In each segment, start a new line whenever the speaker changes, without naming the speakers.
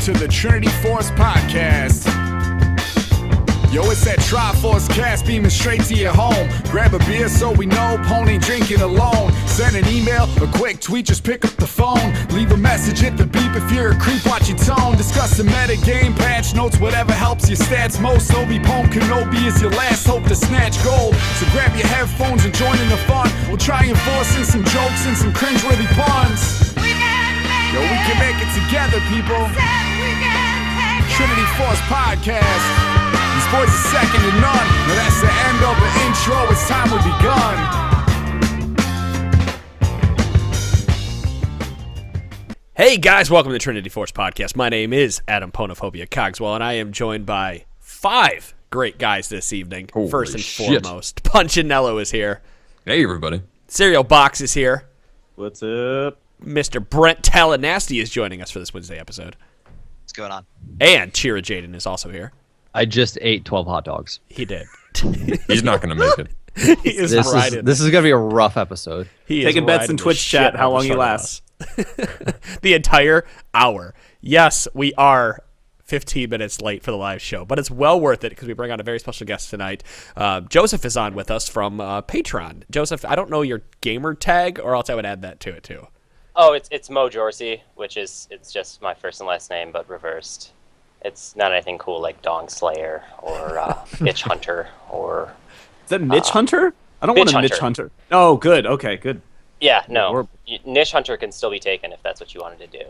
to the Trinity Force Podcast. Yo, it's that Triforce cast beaming straight to your home. Grab a beer so we know Pone ain't drinking alone. Send an email, a quick tweet, just pick up the phone. Leave a message at the beep if you're a creep, watch your tone. Discuss the meta game, patch notes, whatever helps your stats most. Obi-Pone Kenobi is your last hope to snatch gold. So grab your headphones and join in the fun. We'll try and force in some jokes and some cringeworthy puns. Yo, we can make it together, people. Trinity Force Podcast. These boys are second to none. Now that's the end of the intro. It's time we begun.
Hey guys, welcome to the Trinity Force Podcast. My name is Adam Ponophobia Cogswell, and I am joined by 5 great guys this evening.
Holy
First and
shit.
foremost, Punchinello is here.
Hey, everybody.
Cereal Box is here.
What's up?
Mr. Brent Talanasty is joining us for this Wednesday episode.
What's going on?
And Chira Jaden is also here.
I just ate 12 hot dogs.
He did.
He's not going to make it.
He is
This
riding.
is going to be a rough episode.
He is
Taking bets
riding
in
the
Twitch
shit
chat
out
how
of
long
the
he
front of
lasts.
us. The entire hour. Yes, we are 15 minutes late for the live show, but it's well worth it because we bring on a very special guest tonight. Joseph is on with us from Patreon. Joseph, I don't know your gamer tag, or else I would add that to it too.
Oh, it's Mo Jorsey, which it's just my first and last name, but reversed. It's not anything cool like Dong Slayer or Itch Hunter or...
Is that Niche Hunter? I don't
Bitch
want a Niche Hunter. Oh, good. Okay, good.
Yeah, no.
Horrible.
Niche Hunter can still be taken if that's what you wanted to do.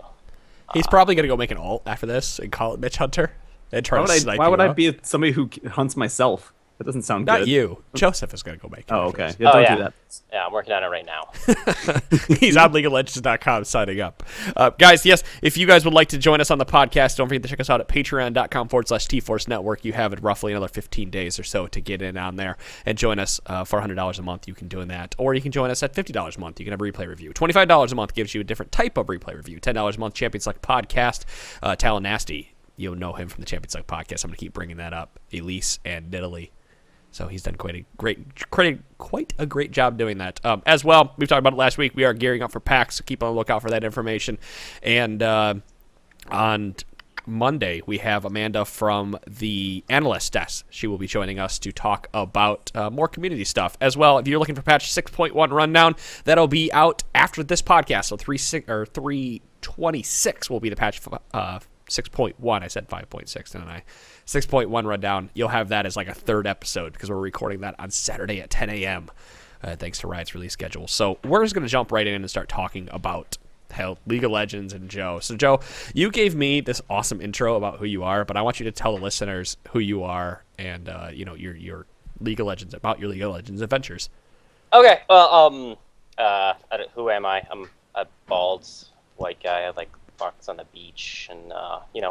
He's probably going to go make an alt after this and call it Mitch Hunter and try to snipe
Why
you
would I
out.
be somebody who hunts myself? That doesn't sound
Not
good.
you. Joseph is going to go make it.
Oh,
after
okay.
this.
Yeah, don't
yeah.
do that.
Yeah, I'm working on it right now.
He's on LeagueOfLegends.com signing up. Guys, yes, if you guys would like to join us on the podcast, don't forget to check us out at patreon.com/TForce Network. You have roughly another 15 days or so to get in on there and join us for $100 a month. You can do that. Or you can join us at $50 a month. You can have a replay review. $25 a month gives you a different type of replay review. $10 a month, Champion Select Podcast. Talon Nasty, you'll know him from the Champion Select Podcast. I'm going to keep bringing that up. Elise and Nidalee. So he's done quite a great job doing that. As well, we've talked about it last week. We are gearing up for PAX, so keep on the lookout for that information. And on Monday, we have Amanda from the Analyst Desk. She will be joining us to talk about more community stuff. As well, if you're looking for patch 6.1 rundown, that'll be out after this podcast. So 326 will be the patch 6.1. I said 5.6, didn't I? 6.1 rundown. You'll have that as like a third episode because we're recording that on Saturday at 10 a.m. Thanks to Riot's release schedule. So we're just going to jump right in and start talking about League of Legends and Joe. So Joe, you gave me this awesome intro about who you are, but I want you to tell the listeners who you are and your League of Legends adventures.
Okay, well, who am I? I'm a bald white guy. I like walks on the beach and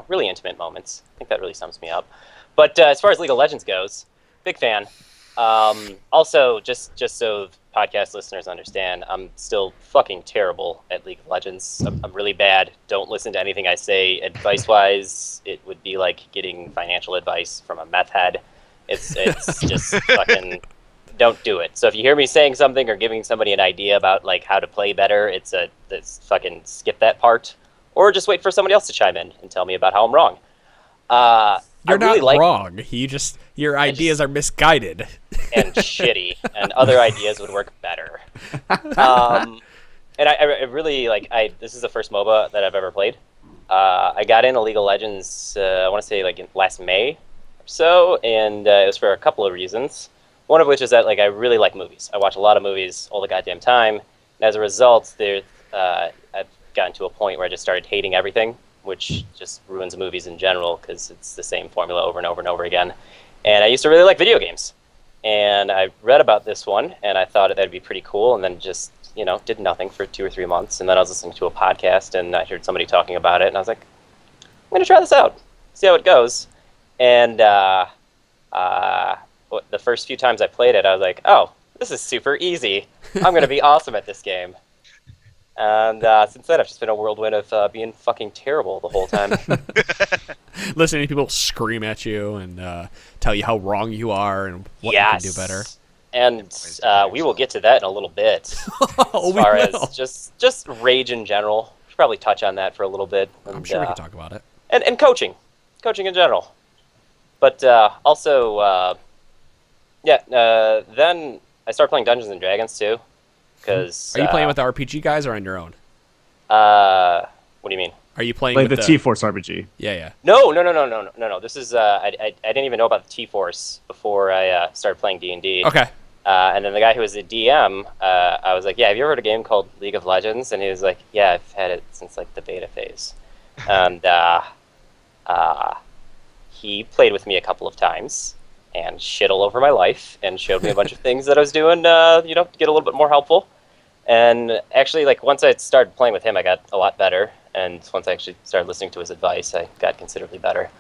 really intimate moments. I think that really sums me up. But as far as League of Legends goes, big fan. Also, just so podcast listeners understand, I'm still fucking terrible at League of Legends. I'm really bad. Don't listen to anything I say. Advice-wise, it would be like getting financial advice from a meth head. It's just fucking don't do it. So if you hear me saying something or giving somebody an idea about like how to play better, it's fucking skip that part. Or just wait for somebody else to chime in and tell me about how I'm wrong.
You're not wrong. Your ideas are misguided.
And shitty. And other ideas would work better. And I really, this is the first MOBA that I've ever played. I got into League of Legends, I want to say, in last May or so. And it was for a couple of reasons. One of which is that, I really like movies. I watch a lot of movies all the goddamn time. And as a result, I've gotten to a point where I just started hating everything, which just ruins movies in general because it's the same formula over and over and over again. And I used to really like video games. And I read about this one, and I thought that'd be pretty cool, and then just, did nothing for 2 or 3 months. And then I was listening to a podcast, and I heard somebody talking about it, and I was like, I'm going to try this out, see how it goes. And the first few times I played it, I was like, oh, this is super easy. I'm going to be awesome at this game. And since then, I've just been a whirlwind of being fucking terrible the whole time.
Listening to people scream at you and tell you how wrong you are and what you can do better.
And we will get to that in a little bit. As far as just rage in general. We should probably touch on that for a little bit.
I'm sure we can talk about it.
and coaching in general. But also, then I started playing Dungeons and Dragons too. Because
Are you playing with the RPG guys or on your own?
what do you mean?
Are you playing
Like
with
the T-Force RPG.
Yeah.
No. This is I didn't even know about the T-Force before I started playing D&D.
Okay.
And then the guy who was the DM, I was like, yeah, have you ever heard of a game called League of Legends? And he was like, yeah, I've had it since like the beta phase. And he played with me a couple of times and shit all over my life and showed me a bunch of things that I was doing, to get a little bit more helpful. And actually, like, once I started playing with him, I got a lot better. And once I actually started listening to his advice, I got considerably better.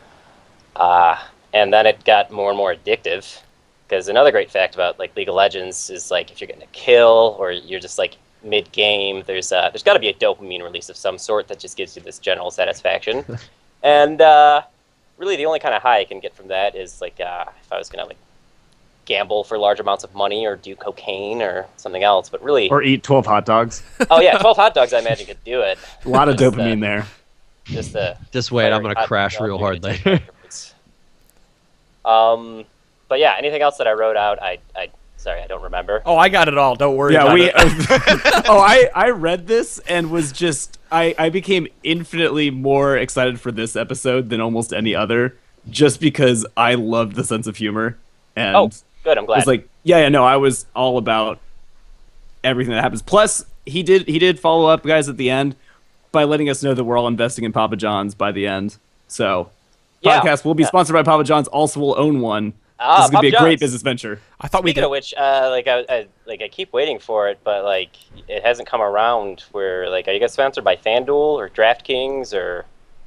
And then it got more and more addictive. Because another great fact about, like, League of Legends is, like, if you're getting a kill or you're just, like, mid-game, there's got to be a dopamine release of some sort that just gives you this general satisfaction. And really the only kind of high I can get from that is, like, if I was going to, like, gamble for large amounts of money or do cocaine or something else, but really...
Or eat 12 hot dogs.
Oh, yeah, 12 hot dogs I imagine could do it.
A lot of dopamine there.
Just wait, I'm going to crash real hard later.
But yeah, anything else that I wrote out, sorry, I don't remember.
Oh, I got it all. Don't worry about it.
I read this and was just... I became infinitely more excited for this episode than almost any other, just because I loved the sense of humor. And
good, I'm glad.
I was like, I was all about everything that happens. Plus, he did follow up, guys, at the end by letting us know that we're all investing in Papa John's by the end. So, podcast will be sponsored by Papa John's. Also, will own one. This is gonna be a great business venture.
I thought we
Speaking
did.
of which, I keep waiting for it, but like it hasn't come around. Where like, are you guys sponsored by FanDuel or DraftKings or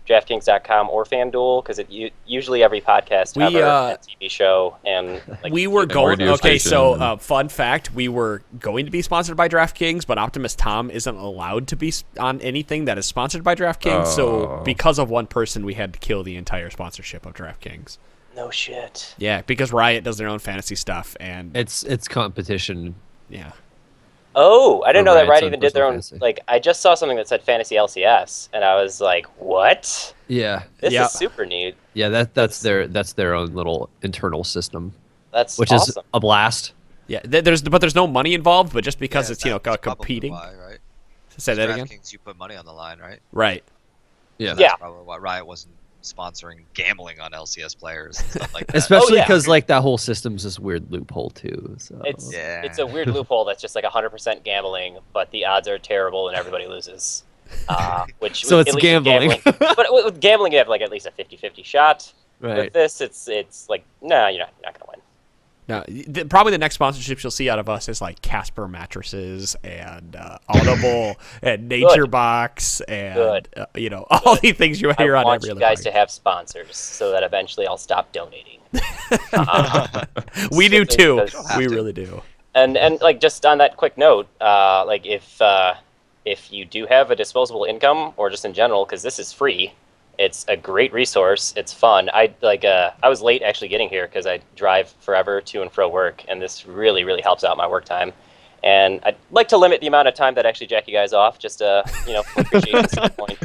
DraftKings.com or FanDuel? Because usually every podcast ever, a TV show, and like,
we were going.
radio
Okay,
station.
so fun fact: we were going to be sponsored by DraftKings, but Optimus Tom isn't allowed to be on anything that is sponsored by DraftKings. So because of one person, we had to kill the entire sponsorship of DraftKings.
no shit.
Yeah, because Riot does their own fantasy stuff, and
It's competition.
yeah.
Oh, I didn't know that
Riot's
Riot
own
even did their own.
personal fantasy.
Like, I just saw something that said Fantasy LCS, and I was like, "What?
Yeah,
This
Yeah.
is super neat.
yeah. That's their own little internal system,
That's
which is
awesome."
a blast.
Yeah, there's no money involved, but just because it's
that's probably
competing.
why, right?
Say that again.
DraftKings, you put money on the line, right?
Right.
Yeah,
Yeah.
Probably why Riot wasn't sponsoring gambling on LCS players and stuff like that.
especially
yeah.
because like that whole system's this weird loophole too. So
It's a weird loophole that's just like 100% gambling, but the odds are terrible and everybody loses. Which
So
with-
it's
at least with
gambling.
But with gambling, you have like at least a 50-50 shot.
right.
With this, it's like, nah, you're not gonna win.
No, probably the next sponsorships you'll see out of us is like Casper mattresses and Audible and Nature Box and all the things you hear
I
on
want
every
you
other
guys
podcast.
to have sponsors so that eventually I'll stop donating.
We do
simply
too.
because-
We really do.
And like just on that quick note, like if you do have a disposable income or just in general, because this is free, it's a great resource. It's fun. I was late actually getting here because I drive forever to and fro work, and this really helps out my work time. And I'd like to limit the amount of time that I actually jack you guys off, just for appreciation standpoint.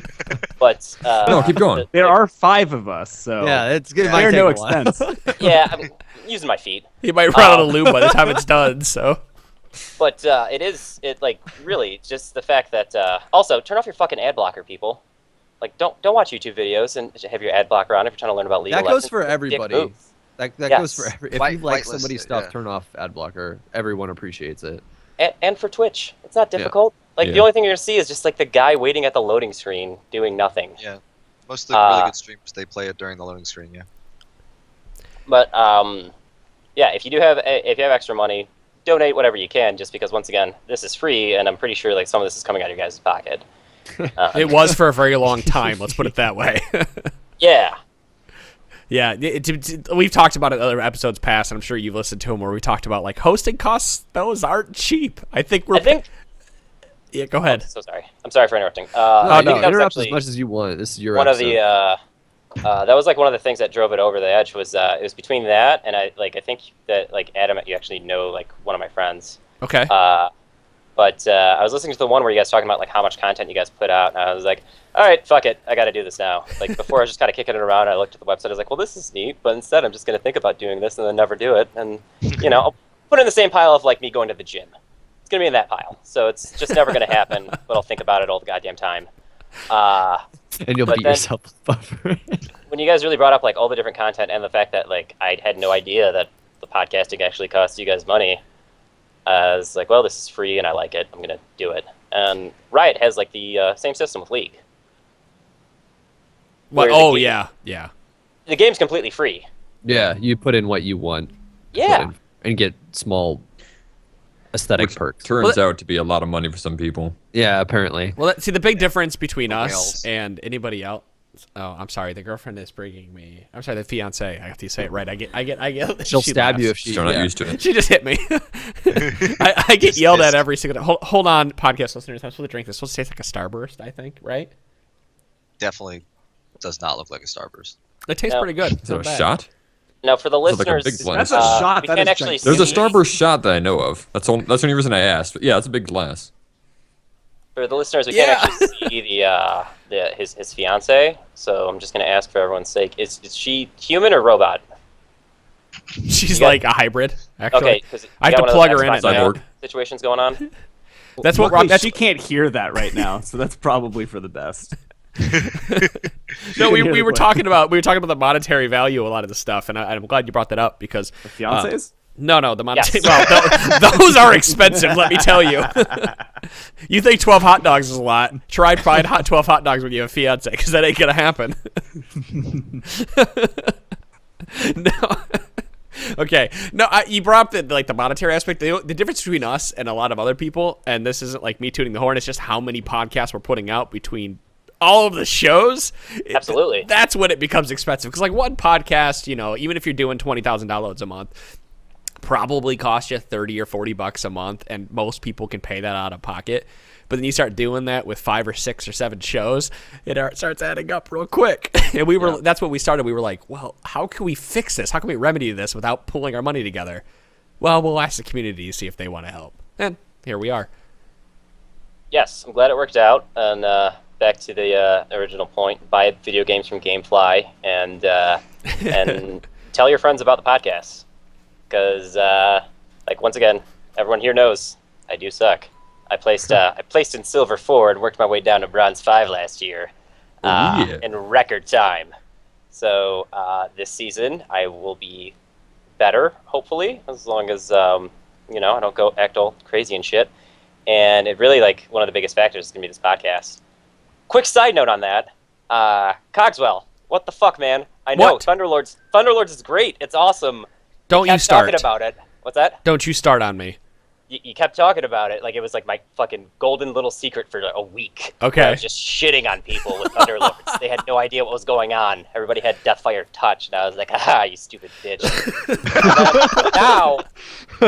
But
No, keep going.
There are 5 of us, so
Yeah, it's good.
spare no expense.
yeah, I'm using my feet.
You might run out of lube by the time it's done. So
But it like really just the fact that also turn off your fucking ad blocker, people. Like don't watch YouTube videos and have your ad blocker on if you're trying to learn about legal.
That goes
lessons.
for
Dick
everybody.
move.
That
Yes.
goes for every. If
White-
you like
whitelist
somebody's
it,
stuff,
yeah.
turn off ad blocker. Everyone appreciates it.
And for Twitch, it's not difficult. Like the
Yeah.
only thing you're gonna see is just like the guy waiting at the loading screen doing nothing.
Yeah. Most of the really good streamers, they play it during the loading screen, yeah.
But yeah, if you have extra money, donate whatever you can. Just because once again, this is free, and I'm pretty sure like some of this is coming out of your guys' pocket.
it was for a very long time. Let's put it that way.
Yeah.
Yeah, we've talked about it in other episodes past, and I'm sure you've listened to them where we talked about like hosting costs. Those aren't cheap. I think Yeah, go ahead.
So sorry. I'm sorry for interrupting.
No,
I
you
think
can
that was
interrupt as
actually
much as you want. This is your
one of
episode.
the that was like one of the things that drove it over the edge was it was between that and I think that like Adam, you actually know like one of my friends.
Okay.
But I was listening to the one where you guys talking about like how much content you guys put out, and I was like, all right, fuck it, I got to do this now. Like before, I was just kind of kicking it around. I looked at the website, I was like, well, this is neat, but instead, I'm just going to think about doing this and then never do it. And I'll put it in the same pile of like me going to the gym. It's going to be in that pile, so it's just never going to happen. But I'll think about it all the goddamn time.
And you'll beat yourself up for it.
When you guys really brought up like all the different content and the fact that like I had no idea that the podcasting actually costs you guys money. I was like, well, this is free and I like it. I'm going to do it. And Riot has like the same system with League.
What? Oh, yeah.
The game's completely free.
Yeah, you put in what you want.
Yeah.
And get small aesthetic perks.
Turns out to be a lot of money for some people.
Yeah, apparently.
Well, see, the big difference between us
Whales.
and anybody else. Oh, I'm sorry. The girlfriend is bringing me. I'm sorry. The fiance. I have to say it right. I get.
She'll
she
stab
laughs.
you if she.
Still not used to it.
She just hit me. I get yelled at every single. Hold on, podcast listeners. I'm supposed to drink this. It's supposed to taste like a Starburst. I think, right?
Definitely does not look like a Starburst.
It tastes
No.
pretty good.
Is it a shot?
Now for the
Sounds like a
listeners,
big glass.
That's a shot.
we
That
can't
is
actually
There's a
see-
Starburst shot that I know of. That's the only reason I asked. But yeah, it's a big glass.
For the listeners, we can't actually see his fiance. So I'm just going to ask for everyone's sake: is she human or robot?
She's like a hybrid. Actually,
Okay, because
I have to plug her in at night.
Cyborg.
Situations going on.
That's what.
Luckily,
That's
she can't hear that right now, so that's probably for the best.
no. We
hear the
were
voice.
talking about the monetary value of a lot of the stuff, and I'm glad you brought that up because
Fiancés?
No, the monetary.
Yes.
Well, those are expensive. Let me tell you. You think 12 hot dogs is a lot? Try buying 12 hot dogs when you have a fiance, because that ain't gonna happen. No. Okay. No, you brought up the monetary aspect. The difference between us and a lot of other people, and this isn't like me tooting the horn. It's just how many podcasts we're putting out between all of the shows.
Absolutely.
That's when it becomes expensive. Because like one podcast, even if you're doing 20,000 downloads a month, probably cost you $30 or $40 a month, and most people can pay that out of pocket. But then you start doing that with 5 or 6 or 7 shows, it starts adding up real quick. And that's what we started. We were like, well, how can we fix this? How can we remedy this without pulling our money together? Well, we'll ask the community to see if they want to help. And here we are.
Yes, I'm glad it worked out. And back to the original point: buy video games from GameFly and tell your friends about the podcast. Because, once again, everyone here knows I do suck. I placed in Silver 4 and worked my way down to Bronze 5 last year in record time. So this season I will be better, hopefully, as long as I don't go act all crazy and shit. And it really one of the biggest factors is gonna be this podcast. Quick side note on that: Cogswell, what the fuck, man? I know
What?
Thunderlords is great. It's awesome.
Don't you
Kept
start.
talking about it. What's that?
Don't you start on me.
You kept talking about it like it was like my fucking golden little secret for a week.
Okay.
I was just shitting on people with Thunderlords. They had no idea what was going on. Everybody had Deathfire Touch, and I was like, "Ah, you stupid bitch."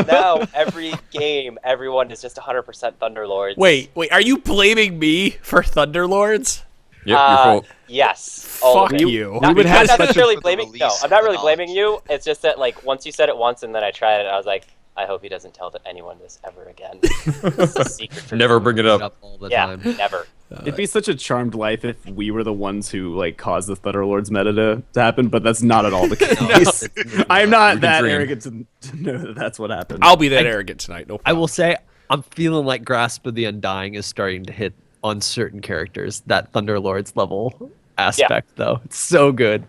now every game, everyone is just 100% Thunderlords.
Wait, are you blaming me for Thunderlords?
Yep, your fault.
Yes. all of
Fuck
it.
you.
Not,
would
I'm
have
not
such a-
necessarily
For the
blaming. No,
release
I'm not
of the
really blaming
knowledge.
you. It's just that once you said it once and then I tried it, I was like, I hope he doesn't tell anyone this ever again. It's a secret for
Never bring it
Bring it
up.
up all the
Yeah,
time.
never.
It'd be such a charmed life if we were the ones who caused the Thunderlords meta to happen, but that's not at all the case. I'm not
We can
that
dream.
arrogant to know that that's what happened.
I'll be that arrogant tonight. No
I
problem.
will say I'm feeling like Grasp of the Undying is starting to hit on certain characters that Thunderlords level aspect though. It's so good.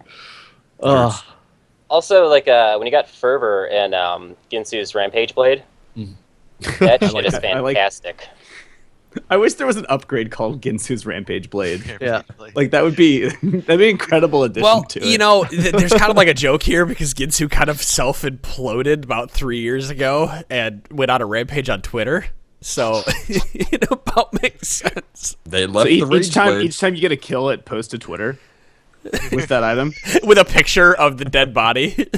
Ugh.
Also, when you got Fervor and Ginsu's Rampage Blade, that shit is
that. I like-
fantastic.
I wish there was an upgrade called Ginsu's Rampage Blade.
Yeah.
That'd be an incredible addition
Well,
to it.
there's kind of like a joke here because Ginsu kind of self-imploded about 3 years ago and went on a rampage on Twitter. So it about makes sense.
They
So
left the rage
each time you get a kill, it posts to Twitter with that item.
With a picture of the dead body.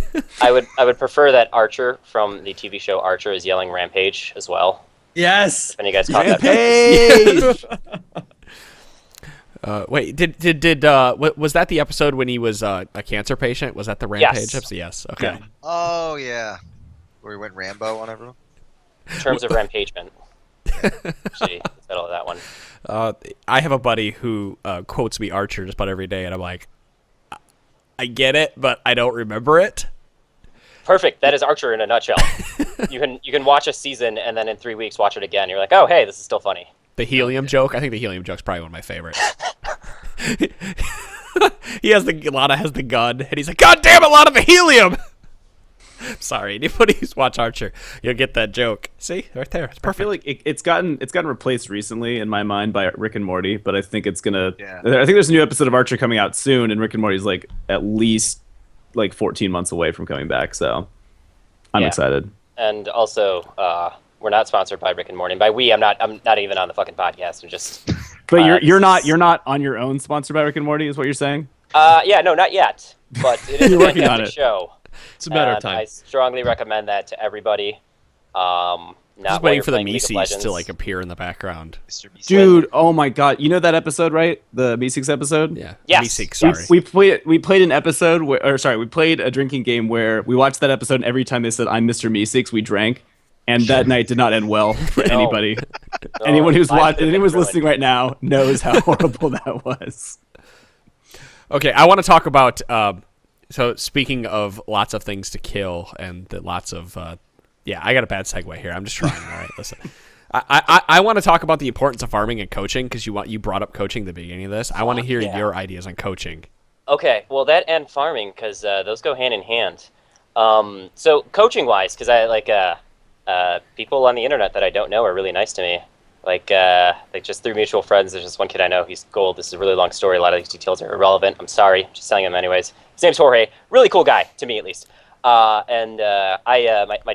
I would prefer that Archer from the TV show Archer is yelling Rampage as well.
Yes.
If any of you guys caught that.
Rampage!
Wait, was that the episode when he was a cancer patient? Was that the rampage episode? Yes. Okay.
Yeah.
Oh yeah, where he went Rambo on everyone.
In terms of Rampagement. Actually, settle that one.
I have a buddy who quotes me Archer just about every day, and I'm like, I get it, but I don't remember it.
Perfect. That is Archer in a nutshell. You can watch a season and then in 3 weeks watch it again. You're like, oh hey, this is still funny.
The helium joke. I think the helium joke's probably one of my favorites. Lana has the gun, and he's like, God damn it, Lana, the helium! Sorry, anybody who's watched Archer, you'll get that joke. See, right there, it's
I
perfect.
feel like it's gotten replaced recently in my mind by Rick and Morty, but I think it's gonna.
Yeah.
I think there's a new episode of Archer coming out soon, and Rick and Morty's like at least like 14 months away from coming back. So I'm excited.
And also, we're not sponsored by Rick and Morty. And by we, I'm not even on the fucking podcast. I'm just.
But you're not on your own sponsored by Rick and Morty, is what you're saying?
Yeah, no, not yet. But it is a
You're working on
fantastic
it.
show.
It's a matter of
And
time.
I strongly recommend that to everybody. Not
Just
while
waiting
you're
for the
playing League of
Mises
Legends.
to like appear in the background.
Mr. Beast.
Dude, oh my god, you know that episode, right? The Meeseeks episode.
Yeah,
Yes.
Mises, sorry.
We played an episode we played a drinking game where we watched that episode, and every time they said "I'm Mr. Meeseeks," we drank, and that night did not end well for
No.
anybody.
No,
Anyone who's
mine could've been
anyone's
ruined.
listening right now knows how horrible that was.
Okay, I want to talk about. So speaking of lots of things to kill and lots of, I got a bad segue here. I'm just trying. All right, listen. I want to talk about the importance of farming and coaching because you brought up coaching at the beginning of this. I want to hear your ideas on coaching.
Okay, well that and farming because those go hand in hand. So coaching wise, because I like people on the internet that I don't know are really nice to me. Like just through mutual friends. There's just one kid I know. He's gold. This is a really long story. A lot of these details are irrelevant. I'm sorry. I'm just telling him anyways. His name's Jorge. Really cool guy to me at least. My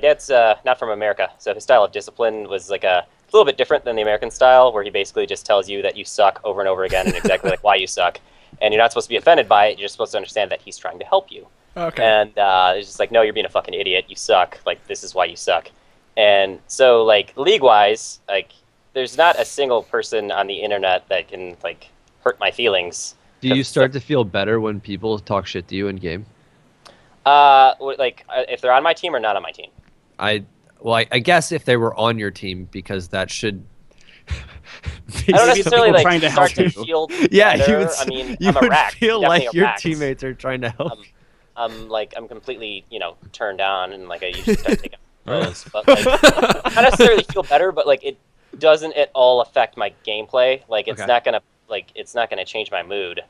dad's not from America, so his style of discipline was like a little bit different than the American style, where he basically just tells you that you suck over and over again and exactly like why you suck, and you're not supposed to be offended by it. You're supposed to understand that he's trying to help you.
Okay.
And it's just like, no, you're being a fucking idiot. You suck. Like this is why you suck. And so like league wise, like there's not a single person on the internet that can like hurt my feelings.
Do you start to feel better when people talk shit to you in game?
If they're on my team or not on my team.
I guess if they were on your team, because that should.
I don't
Maybe the
necessarily
people
like
trying to
start
help
to
you.
feel
Yeah,
better.
you would.
I mean,
you
I'm a
would
rack.
feel
Definitely
like
a
your
rack.
teammates are trying to help.
I'm completely, turned on and like I usually start taking throws. But like I don't necessarily feel better, but like it doesn't at all affect my gameplay. Like it's
Okay.
not gonna change my mood.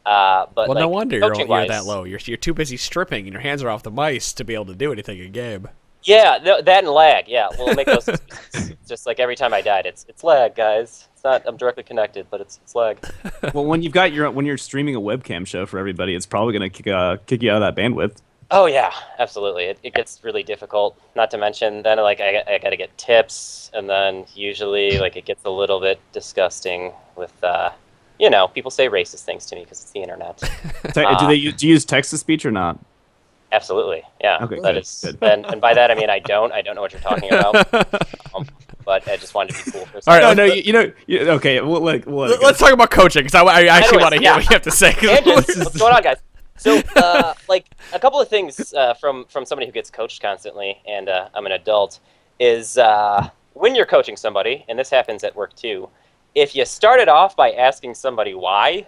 But
Well,
like,
no wonder you're
coaching-wise-
that low. You're too busy stripping and your hands are off the mice to be able to do anything in game.
Yeah, that and lag. Yeah, we'll make those excuses. It's just like every time I died, it's lag, guys. It's not. I'm directly connected, but it's lag.
Well, when you're streaming a webcam show for everybody, it's probably gonna kick you out of that bandwidth.
Oh yeah, absolutely. It gets really difficult. Not to mention then like I got to get tips, and then usually like it gets a little bit disgusting with people say racist things to me because it's the internet.
Do you use text to speech or not?
Absolutely, yeah.
Okay,
That
good,
is,
good.
and by that I mean I don't know what you're talking about. But I just wanted to be cool for a
All right,
second.
Okay.
Let's talk about coaching because I actually
Anyways,
want to hear
yeah.
what you have to say.
Tangents. What's going on, guys? So, like a couple of things from somebody who gets coached constantly, and I'm an adult, is when you're coaching somebody, and this happens at work too. If you started off by asking somebody why,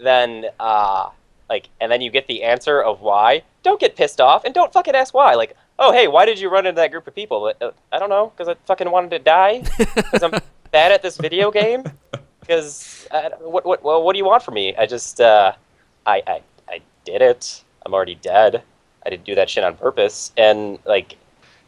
then and then you get the answer of why, don't get pissed off and don't fucking ask why. Like, oh hey, why did you run into that group of people? I don't know, because I fucking wanted to die, because I'm bad at this video game. Because what do you want from me? I just I did it. I'm already dead. I didn't do that shit on purpose. And like,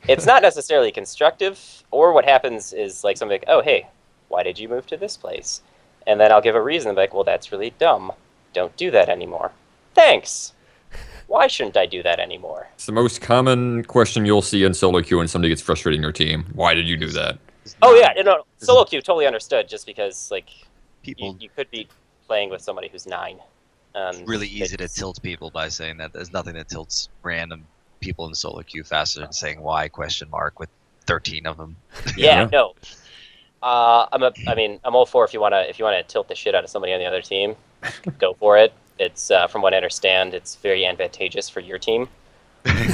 it's not necessarily constructive. Or what happens is like something like, oh hey, why did you move to this place? And then I'll give a reason. Like, well, that's really dumb. Don't do that anymore. Thanks. Why shouldn't I do that anymore?
It's the most common question you'll see in solo queue when somebody gets frustrated in your team. Why did you do that?
Oh yeah, no, solo queue totally understood. Just because like
People
you could be playing with somebody who's 9.
It's really easy to tilt people by saying that. There's nothing that tilts random people in solo queue faster than saying why question mark with 13 of them.
Yeah, no. I'm all for if you wanna tilt the shit out of somebody on the other team, go for it. It's from what I understand, it's very advantageous for your team.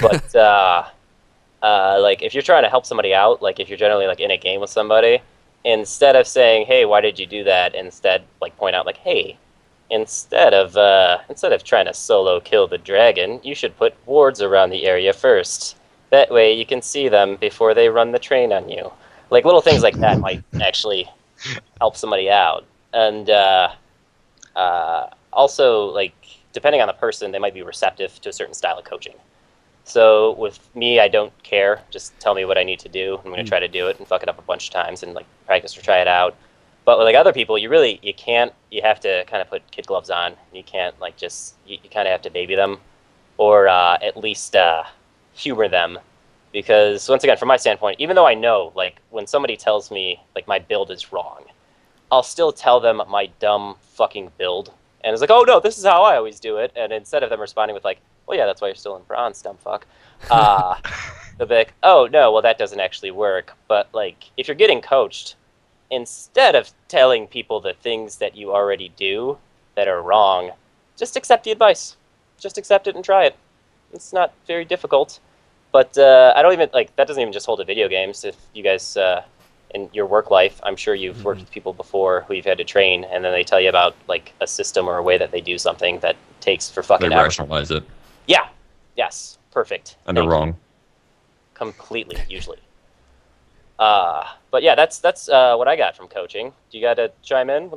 But like if you're trying to help somebody out, like if you're generally like in a game with somebody, instead of saying, "Hey, why did you do that?" Instead, like point out, like, "Hey, instead of trying to solo kill the dragon, you should put wards around the area first. That way, you can see them before they run the train on you." Like little things like that might actually help somebody out, and also like depending on the person, they might be receptive to a certain style of coaching. So with me, I don't care. Just tell me what I need to do. I'm going to try to do it and fuck it up a bunch of times and like practice or try it out. But with like other people, you can't. You have to kind of put kid gloves on. You can't like just you kind of have to baby them, or at least humor them, because once again, from my standpoint, even though I know like when somebody tells me like my build is wrong, I'll still tell them my dumb fucking build, and it's like, oh no, this is how I always do it. And instead of them responding with like, well, yeah, that's why you're still in bronze, dumb fuck. They'll be like, oh no, well that doesn't actually work. But like, if you're getting coached, instead of telling people the things that you already do that are wrong, just accept the advice. Just accept it and try it. It's not very difficult. But I don't even like that. Doesn't even just hold to video games. If you guys in your work life, I'm sure you've worked with people before who you've had to train, and then they tell you about like a system or a way that they do something that takes for fucking
They
hours.
rationalize it.
Yeah. Yes. Perfect.
And they're wrong.
Completely, usually. But yeah, that's what I got from coaching. Do you got to chime in? I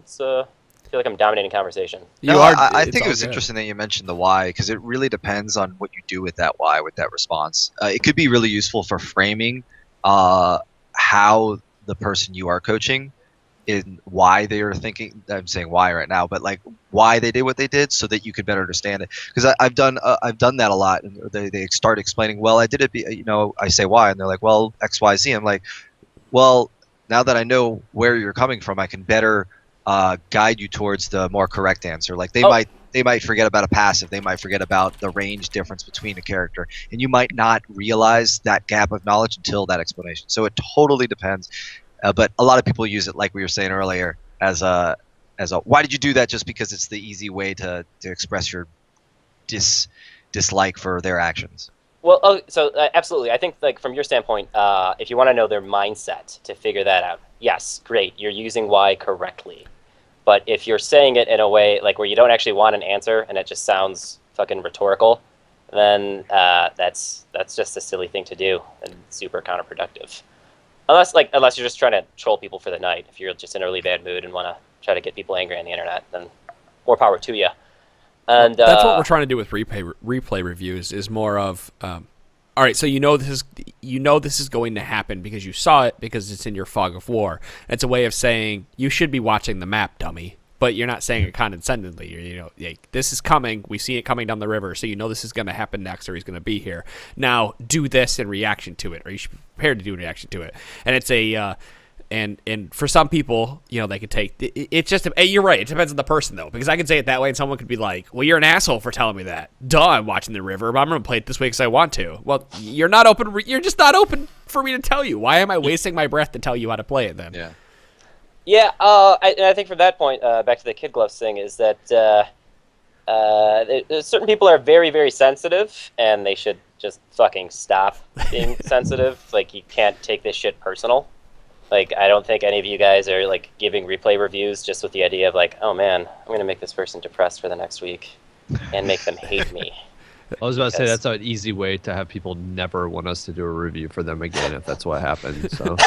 feel like I'm dominating conversation.
I
it's
think it
all
was
good.
interesting that you mentioned the why, because it really depends on what you do with that why, with that response. It could be really useful for framing how the person you are coaching in why they are thinking. I'm saying why right now, but like why they did what they did, so that you could better understand it. Because I've done that a lot, and they start explaining. Well, I did it. I say why, and they're like, well, X, Y, Z. I'm like, well, now that I know where you're coming from, I can better guide you towards the more correct answer. Like they might forget about a passive, they might forget about the range difference between a character, and you might not realize that gap of knowledge until that explanation. So it totally depends. But a lot of people use it, like we were saying earlier, as a why did you do that? Just because it's the easy way to express your dislike for their actions.
Well, so absolutely. I think, like from your standpoint, if you want to know their mindset to figure that out, yes, great. You're using why correctly. But if you're saying it in a way like where you don't actually want an answer and it just sounds fucking rhetorical, then that's just a silly thing to do and super counterproductive. Unless you're just trying to troll people for the night. If you're just in a really bad mood and want to try to get people angry on the internet, then more power to you. And
that's what we're trying to do with replay reviews. Is more of, all right. So this is going to happen because you saw it, because it's in your fog of war. It's a way of saying you should be watching the map, dummy. But you're not saying it condescendingly. This is coming. We see it coming down the river, so this is going to happen next, or he's going to be here. Now do this in reaction to it, or you should be prepared to do in reaction to it. And it's a. And for some people, they could take it's just you're right. It depends on the person though, because I can say it that way, and someone could be like, "Well, you're an asshole for telling me that." Duh, I'm watching the river, but I'm going to play it this way because I want to. Well, you're not open. You're just not open for me to tell you. Why am I wasting my breath to tell you how to play it then?
Yeah.
Yeah, I think from that point, back to the kid gloves thing, is that certain people are very, very sensitive, and they should just fucking stop being sensitive. Like, you can't take this shit personal. Like, I don't think any of you guys are, like, giving replay reviews just with the idea of, like, oh, man, I'm going to make this person depressed for the next week and make them hate me.
I was about to say that's an easy way to have people never want us to do a review for them again if that's what happens. So.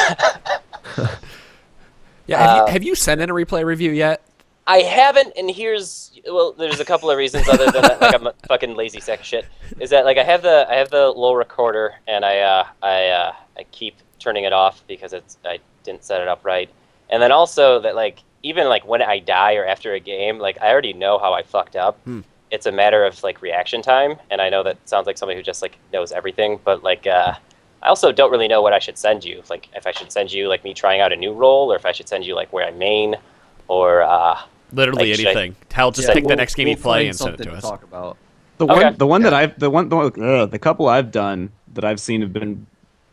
Yeah, have you sent in a replay review yet?
I haven't, and there's a couple of reasons other than that, like I'm a fucking lazy sack of shit. Is that like I have the low recorder, and I keep turning it off because I didn't set it up right, and then also that like even like when I die or after a game, like I already know how I fucked up. It's a matter of like reaction time, and I know that sounds like somebody who just like knows everything, but like I also don't really know what I should send you. Like if I should send you like me trying out a new role, or if I should send you like where I main, or
literally
like,
anything. Hell, just pick the next game you play and send it to us.
Talk about.
The couple I've done that I've seen have been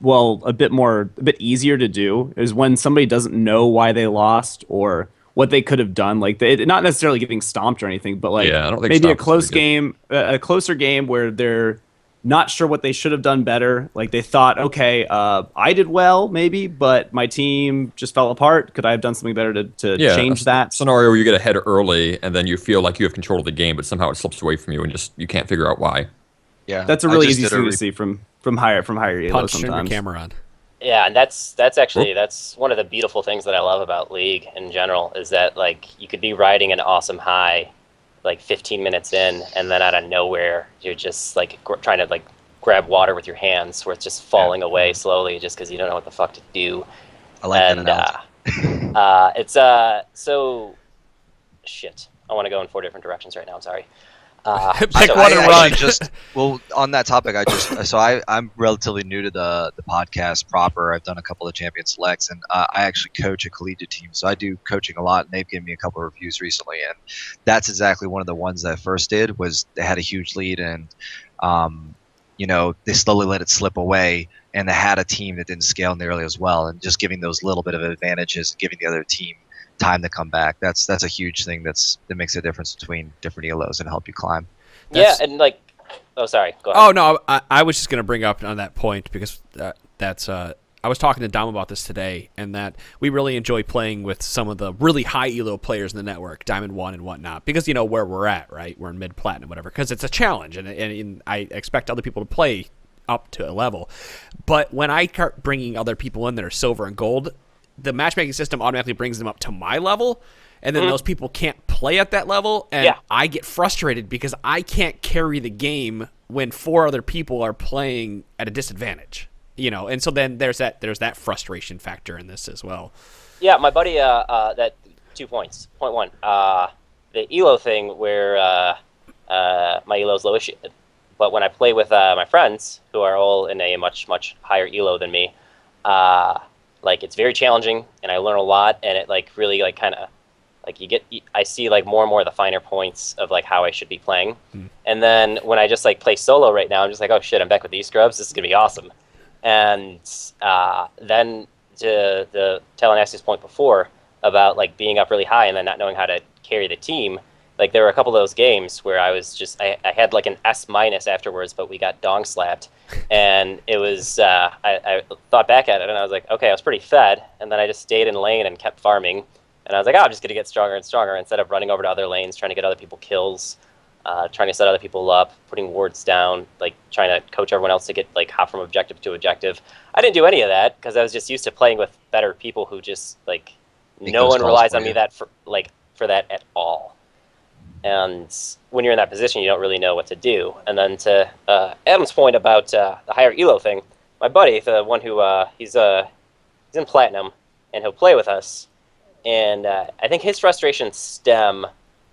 a bit easier to do is when somebody doesn't know why they lost or what they could have done. Like not necessarily getting stomped or anything, but like
I don't think
maybe a
stomped is
close
pretty good.
game, a closer game where they're not sure what they should have done better. Like they thought, okay, I did well maybe, but my team just fell apart. Could I have done something better to change that?
Scenario where you get ahead early and then you feel like you have control of the game, but somehow it slips away from you and just you can't figure out why.
Yeah,
That's a really easy thing to see from higher elo
Punch, turn your
sometimes.
camera on.
Yeah, and that's actually that's one of the beautiful things that I love about League in general is that like you could be riding an awesome high, like 15 minutes in, and then out of nowhere you're just like trying to like grab water with your hands, where it's just falling away slowly just because you don't know what the fuck to do.
I like that analogy.
It's so shit. I want to go in 4 different directions right now. I'm sorry.
Pick
so
one and run.
Well, on that topic, I'm relatively new to the podcast proper. I've done a couple of champion selects, and I actually coach a collegiate team, so I do coaching a lot. And they've given me a couple of reviews recently, and that's exactly one of the ones that I first did. Was they had a huge lead, and they slowly let it slip away, and they had a team that didn't scale nearly as well, and just giving those little bit of advantages, and giving the other team time to come back. That's a huge thing that makes a difference between different elos and help you climb.
Yeah, and like, oh sorry, go ahead.
Oh no, I was just gonna bring up on that point because that's I was talking to Dom about this today, and that we really enjoy playing with some of the really high elo players in the network, Diamond 1 and whatnot, because you know where we're at, right? We're in mid platinum, whatever, because it's a challenge, and I expect other people to play up to a level. But when I start bringing other people in that are silver and gold, the matchmaking system automatically brings them up to my level, and then those people can't play at that level, and I get frustrated because I can't carry the game when 4 other people are playing at a disadvantage, and so then there's that frustration factor in this as well.
Yeah, my buddy, that 2 points. Point 1, the elo thing where my elo's lowish, but when I play with my friends who are all in a much, much higher elo than me, like it's very challenging, and I learn a lot, and it like really like kind of like I see like more and more of the finer points of like how I should be playing. And then when I just like play solo right now, I'm just like, oh shit, I'm back with these scrubs. This is gonna be awesome. And then to the Talonasi's point before about like being up really high and then not knowing how to carry the team, like there were a couple of those games where I was just I had like an S- afterwards, but we got dong slapped, and it was I thought back at it and I was like, okay, I was pretty fed, and then I just stayed in lane and kept farming, and I was like, I'm just gonna get stronger and stronger instead of running over to other lanes, trying to get other people kills, trying to set other people up, putting wards down, like trying to coach everyone else to get like hop from objective to objective. I didn't do any of that because I was just used to playing with better people who just like no one relies on me for that at all. And when you're in that position, you don't really know what to do. And then to Adam's point about the higher elo thing, my buddy, the one who he's in platinum, and he'll play with us. And I think his frustrations stem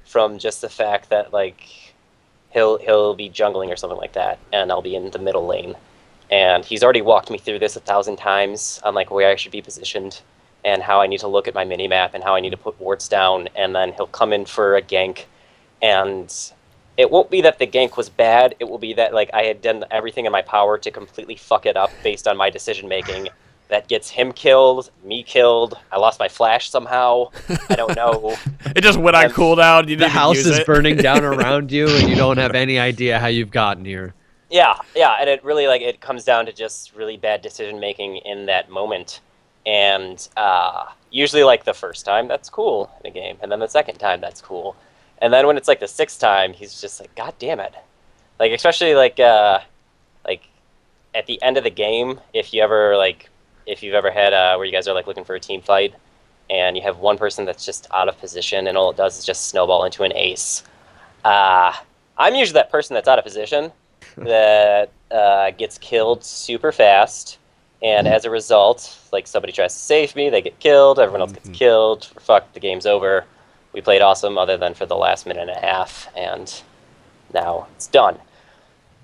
from just the fact that like he'll be jungling or something like that, and I'll be in the middle lane. And he's already walked me through this 1,000 times on like where I should be positioned and how I need to look at my mini map and how I need to put wards down. And then he'll come in for a gank. And it won't be that the gank was bad. It will be that like I had done everything in my power to completely fuck it up based on my decision making. That gets him killed, me killed. I lost my flash somehow. I don't know.
It just went on cooldown. You
The house is burning down around you, and you don't have any idea how you've gotten here.
Yeah, and it really like it comes down to just really bad decision making in that moment. And usually like the first time that's cool in a game, and then the second time that's cool. And then when it's like the 6th time, he's just like, God damn it. Like, especially like at the end of the game, if you've ever had where you guys are like looking for a team fight and you have one person that's just out of position and all it does is just snowball into an ace. I'm usually that person that's out of position that gets killed super fast. And as a result, like somebody tries to save me, they get killed, everyone else gets killed, fuck, the game's over. We played awesome other than for the last minute and a half, and now it's done.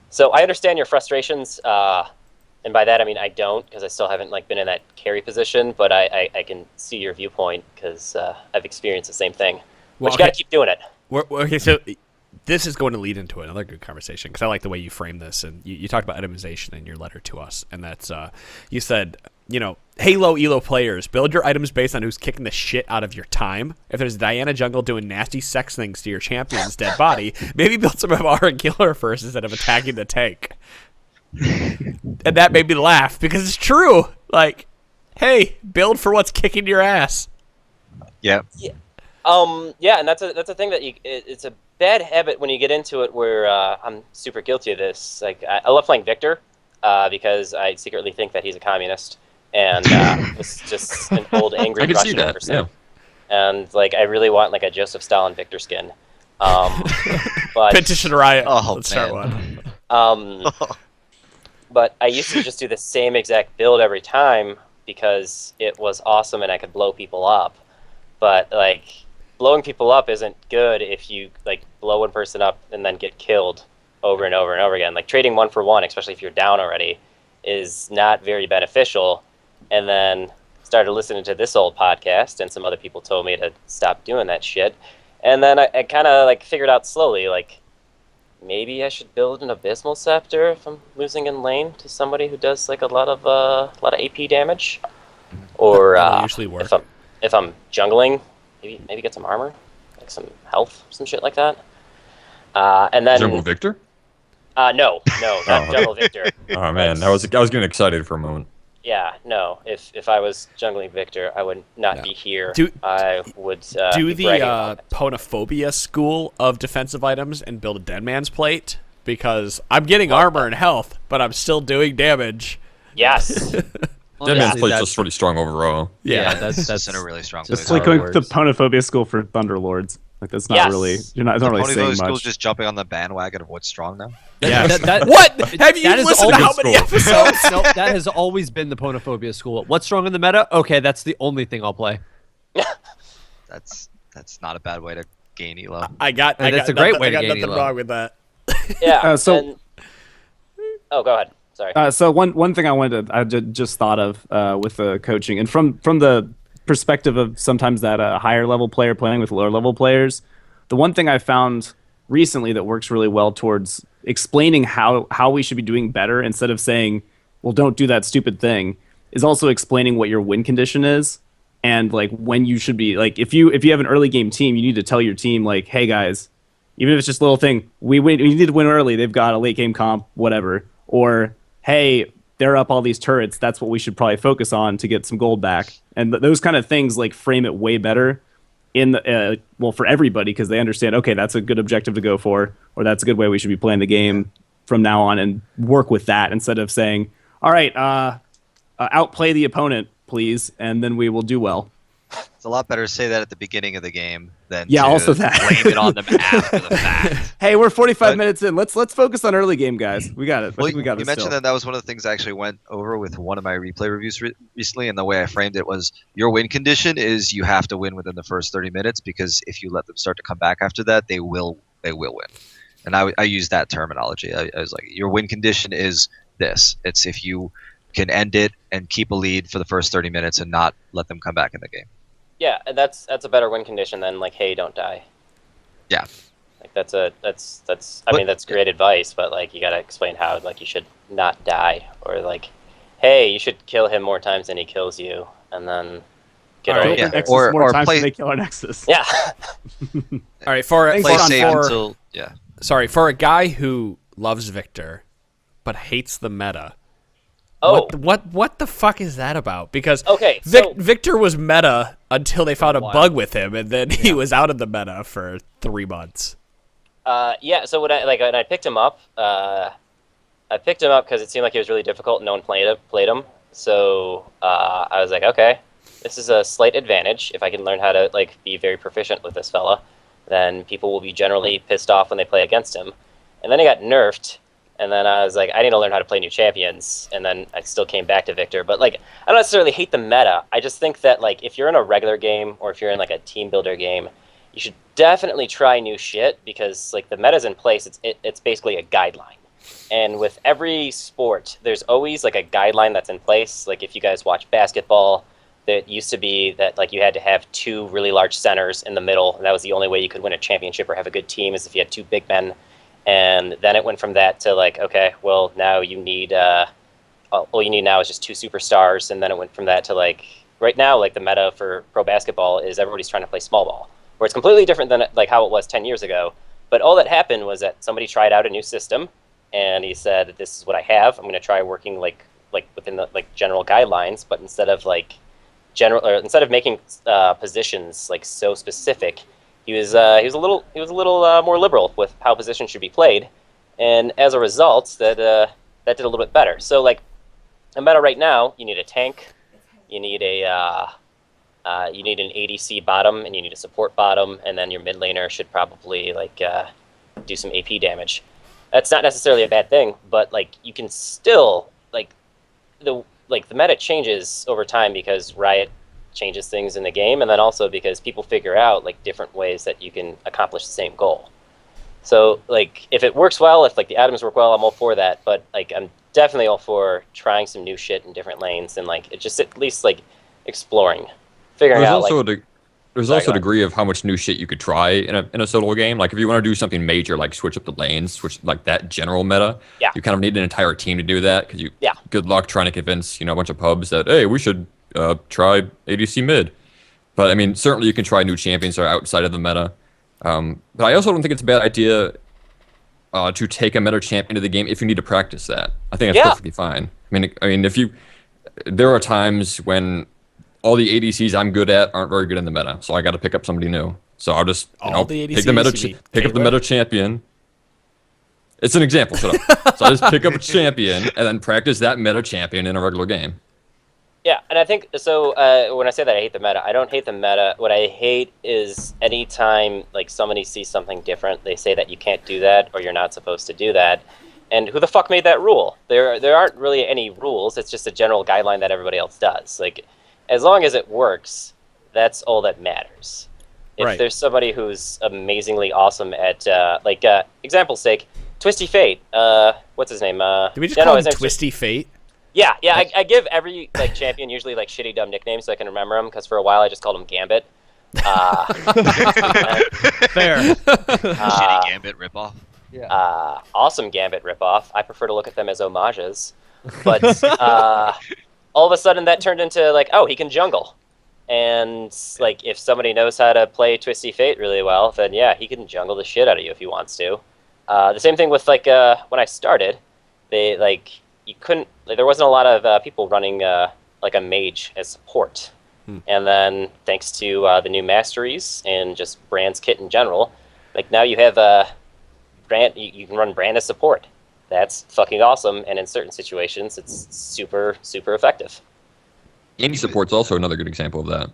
So I understand your frustrations, and by that I mean I don't, because I still haven't like been in that carry position, but I can see your viewpoint because I've experienced the same thing. But you got to keep doing it.
Okay, so this is going to lead into another good conversation because I like the way you frame this, and you talked about itemization in your letter to us, and that's you said, Halo Elo players, build your items based on who's kicking the shit out of your time. If there's Diana jungle doing nasty sex things to your champion's dead body, maybe build some MR and kill her first instead of attacking the tank. And that made me laugh because it's true. Like, hey, build for what's kicking your ass.
Yeah.
Yeah, and that's a thing that it's a bad habit when you get into it. Where I'm super guilty of this. Like I love playing Victor because I secretly think that he's a communist and was just an old angry
I can see
Russian
that.
person.
Yeah.
And like I really want like a Joseph Stalin Victor skin. But
Petition Riot.
Oh,
Let's start
man.
one.
But I used to just do the same exact build every time because it was awesome and I could blow people up. But like blowing people up isn't good if you like blow one person up and then get killed over and over and over again. Like trading 1 for 1, especially if you're down already, is not very beneficial. And then started listening to this old podcast, and some other people told me to stop doing that shit. And then I kind of like figured out slowly, like maybe I should build an Abysmal Scepter if I'm losing in lane to somebody who does like a lot of AP damage, or
That'll usually work.
if I'm jungling, maybe get some armor, like some health, some shit like that. And then
Jungle Victor?
no, not Jungle Victor.
Oh man, I was getting excited for a moment.
Yeah, no. If I was jungling Victor, I would not be here. I would
do
be
the
bragging about it.
Ponophobia school of defensive items and build a Dead Man's Plate because I'm getting armor and health, but I'm still doing damage.
Yes.
Dead Man's
Honestly,
Plate's
that's-
just pretty strong overall.
Yeah, that's
It's in a really strong
just
It's
place.
like
how it
going to the
works.
Ponophobia school for Thunderlords. Like that's not
Yes.
really. You're not. It's not really
Pony
saying
Village
much.
School's just jumping on the bandwagon of what's strong now.
Yeah.
That-
What? Have you
that is
listened to how
always
many
cool.
episodes?
No, that has always been the Ponophobia school. What's strong in the meta? Okay, that's the only thing I'll play.
That's not a bad way to gain elo.
I got.
And
I
that's
got
a great
nothing,
way
I
to
got
gain
nothing
elo.
wrong with that.
Yeah.
So-
and- oh, go ahead. Sorry.
So one thing I just thought of with the coaching, and from the perspective of sometimes that higher level player playing with lower level players, the one thing I found recently that works really well towards explaining how we should be doing better instead of saying, well, don't do that stupid thing, is also explaining what your win condition is and like when you should be like if you have an early game team, you need to tell your team like, hey guys, even if it's just a little thing, we need to win early. They've got a late game comp, whatever, or hey, they're up all these turrets. That's what we should probably focus on to get some gold back. And those kind of things like frame it way better in the for everybody because they understand. Okay, that's a good objective to go for, or that's a good way we should be playing the game from now on, and work with that instead of saying, all right, outplay the opponent, please, and then we will do well.
It's a lot better to say that at the beginning of the game than
Yeah,
to
also that.
blame it on them after the fact.
Hey, we're 45
But-
minutes in. Let's focus on early game, guys. We got it. I
Well,
think we got
you
this.
mentioned
still.
that was one of the things I actually went over with one of my replay reviews recently, and the way I framed it was your win condition is you have to win within the first 30 minutes because if you let them start to come back after that, they will win. And I used that terminology. I was like, your win condition is this. It's if you can end it and keep a lead for the first 30 minutes and not let them come back in the game.
Yeah, and that's a better win condition than like, hey, don't die.
Yeah.
Like that's I mean that's great advice, but like you gotta explain how like you should not die, or like, hey, you should kill him more times than he kills you, and then get
All right,
over
Kill
it.
their Nexus
Or
more times
play-
than they kill our Nexus.
Yeah.
All right, for
Thanks,
Play
Sean,
safe
for-
until
for a guy who loves Victor but hates the meta.
Oh.
What the fuck is that about? Because
Okay, so-
Victor was meta until they found a bug with him, and then he was out of the meta for 3 months.
Yeah. So when I picked him up, I picked him up because it seemed like he was really difficult and no one played him. So I was like, okay, this is a slight advantage. If I can learn how to like be very proficient with this fella, then people will be generally pissed off when they play against him. And then he got nerfed. And then I was like, I need to learn how to play new champions. And then I still came back to Victor. But like, I don't necessarily hate the meta. I just think that like, if you're in a regular game or if you're in like a team builder game, you should definitely try new shit because like the meta's in place. It's basically a guideline. And with every sport, there's always like a guideline that's in place. Like if you guys watch basketball, that used to be that like you had to have 2 really large centers in the middle, and that was the only way you could win a championship or have a good team is if you had 2 big men. And then it went from that to like, okay, well now you need all you need now is just 2 superstars. And then it went from that to like right now, like the meta for pro basketball is everybody's trying to play small ball, where it's completely different than like how it was 10 years ago. But all that happened was that somebody tried out a new system and he said, "This is what I have. I'm going to try working like within the like general guidelines, but instead of making positions like so specific, he was a little more liberal with how positions should be played, and as a result, that did a little bit better. So like, a meta right now, you need a tank, you need you need an ADC bottom, and you need a support bottom, and then your mid laner should probably like do some AP damage. That's not necessarily a bad thing, but like you can still the meta changes over time because Riot changes things in the game, and then also because people figure out like different ways that you can accomplish the same goal. So like if it works well, if like the items work well, I'm all for that. But like I'm definitely all for trying some new shit in different lanes, and like it just at least like exploring. Figuring
There's
out
also
like
there's
Sorry,
also
go
a
on.
degree of how much new shit you could try in a solo game. Like if you want to do something major, like switch up the lanes, switch like that general meta,
Yeah.
you kind of need an entire team to do that because
Yeah.
good luck trying to convince a bunch of pubs that hey we should try ADC mid. But I mean certainly you can try new champions that are outside of the meta. But I also don't think it's a bad idea to take a meta champion to the game if you need to practice that. I think that's
Yeah.
perfectly fine. I mean there are times when all the ADCs I'm good at aren't very good in the meta, so I got to pick up somebody new. So I'll just
the
pick the meta,
ADCs, you mean
pick up the
Caitlyn?
meta champion. It's an example. Shut up. So I just pick up a champion and then practice that meta champion in a regular game.
Yeah, and I think so. When I say that I hate the meta, I don't hate the meta. What I hate is anytime like somebody sees something different, they say that you can't do that or you're not supposed to do that. And who the fuck made that rule? There aren't really any rules. It's just a general guideline that everybody else does. Like, as long as it works, that's all that matters. If
Right.
there's somebody who's amazingly awesome at example's sake, Twisty Fate. What's his name?
Did we just
yeah,
call
no,
him
his name's
Twisty Fate?
Yeah. I give every like champion usually like shitty dumb nicknames so I can remember them, because for a while I just called him Gambit.
Fair.
Shitty Gambit ripoff.
Yeah.
Awesome Gambit ripoff. I prefer to look at them as homages. But all of a sudden that turned into like, oh, he can jungle. And like if somebody knows how to play Twisty Fate really well, then yeah, he can jungle the shit out of you if he wants to. The same thing with like when I started, they like you couldn't like, there wasn't a lot of people running like a mage as support. And then thanks to the new masteries and just Brand's kit in general, like now you have Brand, you can run Brand as support. That's fucking awesome, and in certain situations, it's super, super effective.
Annie support's also another good example of that,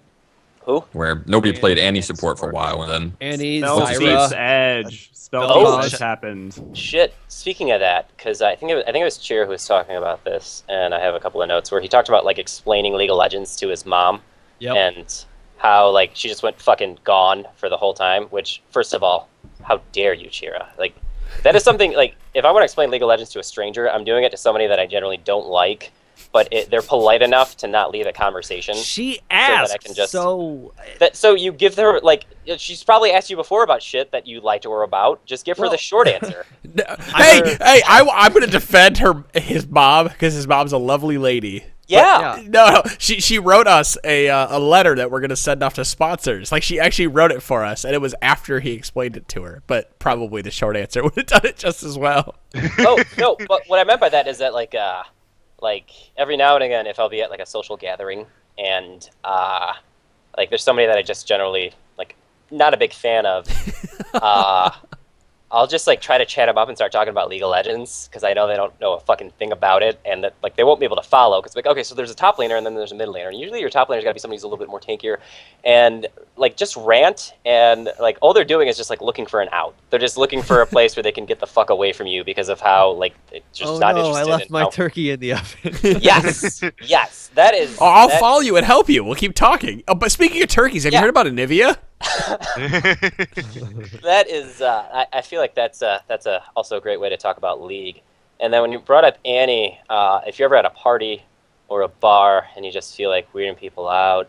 Who?
where nobody played Annie support for a while, and then
Annie,
Spell
Zyra.
Thief's Edge. Spell
Oh,
Thief's Edge
shit.
happened.
Shit. Speaking of that, because I think it was Cheer who was talking about this, and I have a couple of notes where he talked about like explaining League of Legends to his mom,
Yep.
and how like she just went fucking gone for the whole time. Which, first of all, how dare you, Chira? Like, that is something like if I want to explain League of Legends to a stranger, I'm doing it to somebody that I generally don't like, but they're polite enough to not leave a conversation.
She
that I
asked,
can just-
so
So you give her like she's probably asked you before about shit that you liked her about. Just give her the short answer.
I'm gonna defend his mom because his mom's a lovely lady.
Yeah.
No, she wrote us a letter that we're gonna send off to sponsors. Like she actually wrote it for us, and it was after he explained it to her. But probably the short answer would have done it just as well.
Oh no, but what I meant by that is that like every now and again, if I'll be at like a social gathering and like there's somebody that I just generally like not a big fan of, I'll just like try to chat them up and start talking about League of Legends because I know they don't know a fucking thing about it, and that like they won't be able to follow because like okay, so there's a top laner and then there's a mid laner, and usually your top laner's got to be somebody who's a little bit more tankier, and like just rant, and like all they're doing is just like looking for an out. They're just looking for a place where they can get the fuck away from you because of how like they're just
oh
not
no,
interested
I left
in
my
how-
turkey in the oven.
Yes, that is.
I'll
that-
follow you and help you. We'll keep talking. Oh, but speaking of turkeys, have you
Yeah.
heard about Anivia?
That is, I feel like that's also a great way to talk about League. And then when you brought up Annie, if you're ever at a party or a bar and you just feel like weirding people out,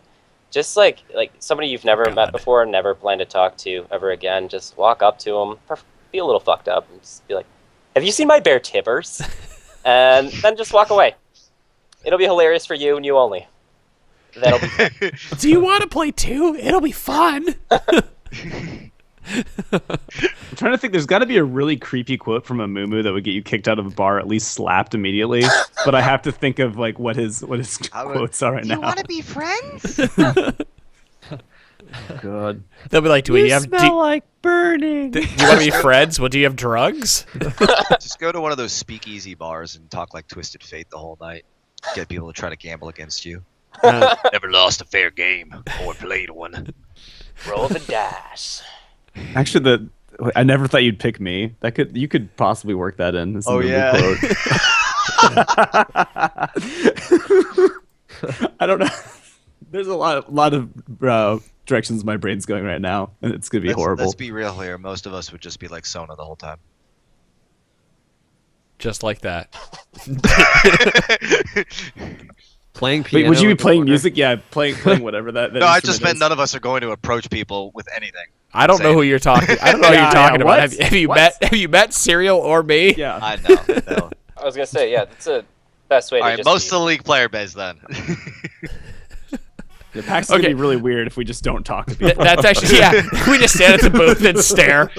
just like somebody you've never met before, never planned to talk to ever again, just walk up to them, be a little fucked up, and just be like, "Have you seen my bear Tibbers?" And then just walk away. It'll be hilarious for you and you only. That'll be fun.
Do you want to play too? It'll be fun.
I'm trying to think. There's got to be a really creepy quote from a Mumu that would get you kicked out of a bar, at least slapped immediately. But I have to think of like what his quotes are right now.
You want to be friends?
God.
They'll be like, "Do you have?
smell like burning.
Do you want to be friends? Well, do you have drugs?"
Just go to one of those speakeasy bars and talk like Twisted Fate the whole night. Get people to try to gamble against you. Never lost a fair game or played one.
Roll the dice.
Actually, I never thought you'd pick me. You could possibly work that in. As a Mumu quote. I don't know. There's a lot of directions my brain's going right now, and it's gonna be horrible.
Let's be real here. Most of us would just be like Sona the whole time.
Just like that.
Playing piano.
Wait, would you be
in the
playing
corner.
music? Yeah, playing whatever that.
No, I just
instrument
meant
is.
none of us are going to approach people with anything.
I don't know who you're talking. I don't know who you're talking about.
what?
Have you
What?
met? Have you met Serial or me?
Yeah.
I know. No.
I was gonna say, yeah, that's the best way to
All right,
just
most
be-
of the league player base then.
The pack's gonna
Okay.
be really weird if we just don't talk to people.
That's actually We just stand at the booth and stare.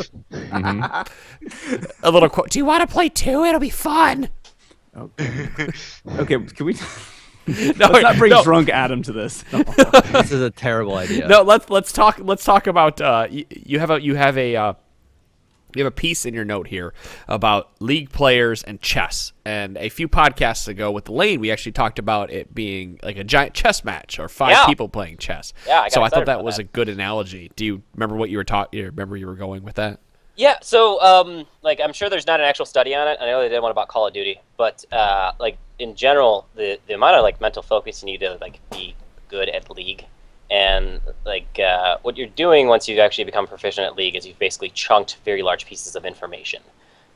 A little quote. Do you want to play too? It'll be fun.
Okay, can we?
No,
Let's not bring
no.
drunk Adam to this. No.
This is a terrible idea.
No, let's talk about you have a piece in your note here about league players and chess. And a few podcasts ago with Lane, we actually talked about it being like a giant chess match or five
Yeah.
people playing chess.
Yeah, I got
so I
excited
thought that
about
was
that.
a good analogy. Do you remember what you were taught? You remember you were going with that?
Yeah, so like I'm sure there's not an actual study on it. I know they did one about Call of Duty, but like in general, the amount of like mental focus you need to like be good at League, and like what you're doing once you actually become proficient at League is you've basically chunked very large pieces of information.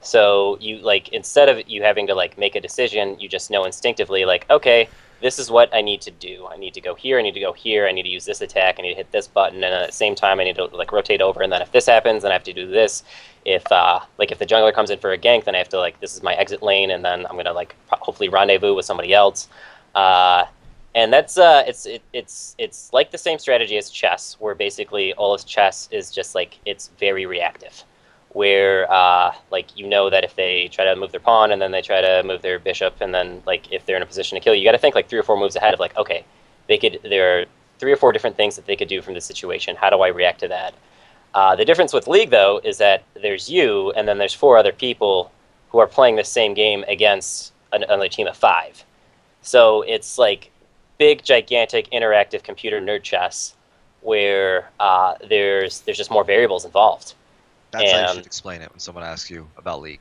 So you like instead of you having to like make a decision, you just know instinctively like, okay, this is what I need to do. I need to go here. I need to go here. I need to use this attack. I need to hit this button, and at the same time, I need to like rotate over. And then if this happens, then I have to do this. If if the jungler comes in for a gank, then I have to like this is my exit lane, and then I'm gonna like hopefully rendezvous with somebody else. And that's it's like the same strategy as chess, where basically all of chess is just like it's very reactive. Where like you know that if they try to move their pawn and then they try to move their bishop and then like if they're in a position to kill you, got to think like 3 or 4 moves ahead of like okay, there are 3 or 4 different things that they could do from this situation. How do I react to that? The difference with League though is that there's you and then there's 4 other people who are playing the same game against another team of 5. So it's like big, gigantic, interactive computer nerd chess where there's just more variables involved.
That's how you
And-
should explain it when someone asks you about League.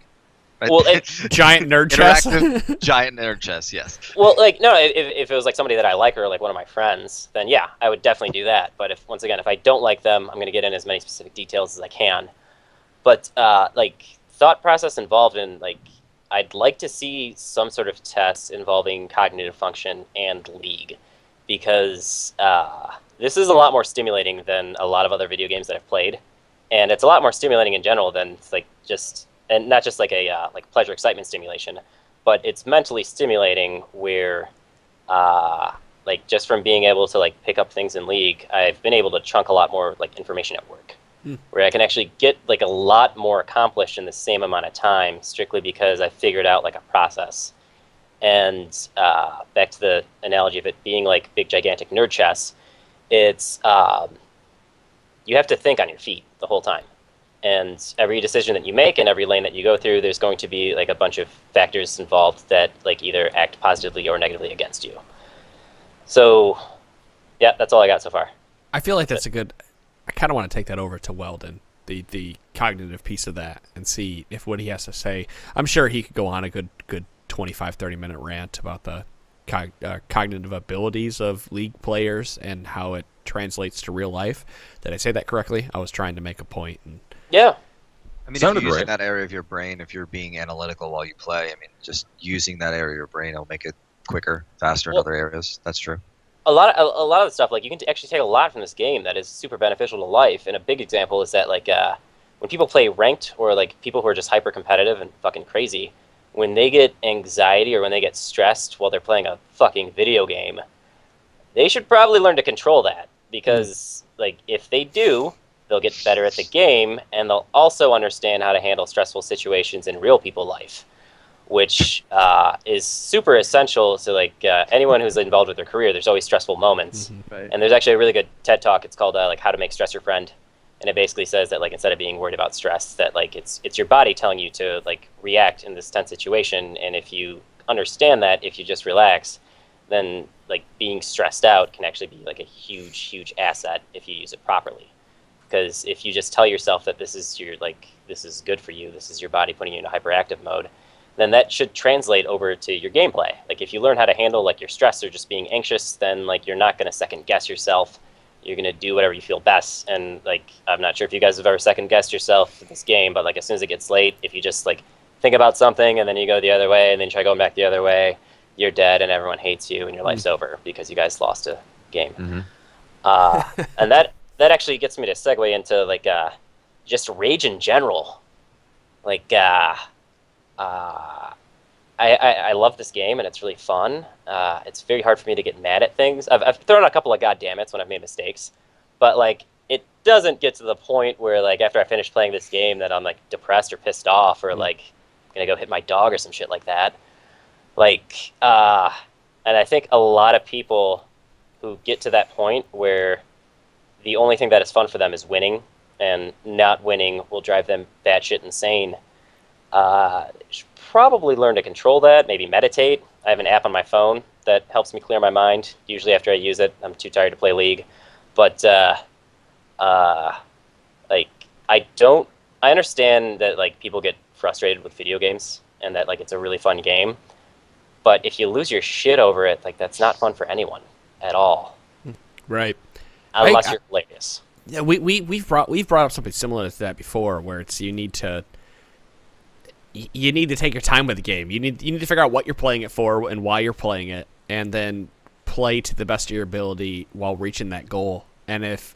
Well,
Giant nerd chess.
Interactive giant nerd chess, yes.
Well, like no, if it was like somebody that I like or like one of my friends, then yeah, I would definitely do that. But if I don't like them, I'm going to get in as many specific details as I can. But like thought process involved in like I'd like to see some sort of test involving cognitive function and League, because this is a lot more stimulating than a lot of other video games that I've played, and it's a lot more stimulating in general than like just. And not just like a like pleasure excitement stimulation, but it's mentally stimulating where like just from being able to like pick up things in League, I've been able to chunk a lot more like information at work, where I can actually get like a lot more accomplished in the same amount of time, strictly because I figured out like a process. And back to the analogy of it being like big gigantic nerd chess, it's you have to think on your feet the whole time. And every decision that you make and every lane that you go through, there's going to be like a bunch of factors involved that like either act positively or negatively against you. So, yeah, that's all I got so far.
I feel like that's a good. I kind of want to take that over to Weldon, the cognitive piece of that, and see if what he has to say. I'm sure he could go on a good 25-30 minute rant about the cognitive abilities of League players and how it translates to real life. Did I say that correctly? I was trying to make a point. And
Yeah.
I mean, if
Sounded
you're using
right.
that area of your brain, if you're being analytical while you play, I mean, just using that area of your brain will make it quicker, faster in
Well-
other areas. That's true.
A lot of the stuff, like you can actually take a lot from this game that is super beneficial to life. And a big example is that like when people play ranked or like people who are just hyper competitive and fucking crazy, when they get anxiety or when they get stressed while they're playing a fucking video game, they should probably learn to control that, because like if they do, they'll get better at the game, and they'll also understand how to handle stressful situations in real people life, which is super essential to like anyone who's involved with their career. There's always stressful moments,
Right.
and there's actually a really good TED talk. It's called like How to Make Stress Your Friend, and it basically says that like instead of being worried about stress, that like it's your body telling you to like react in this tense situation, and if you understand that, if you just relax, then like being stressed out can actually be like a huge asset if you use it properly. Because if you just tell yourself that this is good for you, this is your body putting you into hyperactive mode, then that should translate over to your gameplay. Like if you learn how to handle like your stress or just being anxious, then like you're not going to second guess yourself. You're going to do whatever you feel best. And like I'm not sure if you guys have ever second guessed yourself in this game, but like as soon as it gets late, if you just like think about something and then you go the other way and then try going back the other way, you're dead and everyone hates you and your life's over because you guys lost a game. And that actually gets me to segue into like just rage in general. Like I love this game and it's really fun. It's very hard for me to get mad at things. I've thrown a couple of goddammits when I've made mistakes, but like it doesn't get to the point where like after I finish playing this game that I'm like depressed or pissed off or like gonna go hit my dog or some shit like that. Like and I think a lot of people who get to that point where the only thing that is fun for them is winning, and not winning will drive them batshit insane. Should probably learn to control that, maybe meditate. I have an app on my phone that helps me clear my mind. Usually after I use it, I'm too tired to play League. But like I understand that like people get frustrated with video games and that like it's a really fun game. But if you lose your shit over it, like that's not fun for anyone at all.
Right.
Unless you're hilarious.
Yeah, we've brought up something similar to that before, where it's you need to take your time with the game. You need to figure out what you're playing it for and why you're playing it, and then play to the best of your ability while reaching that goal. And if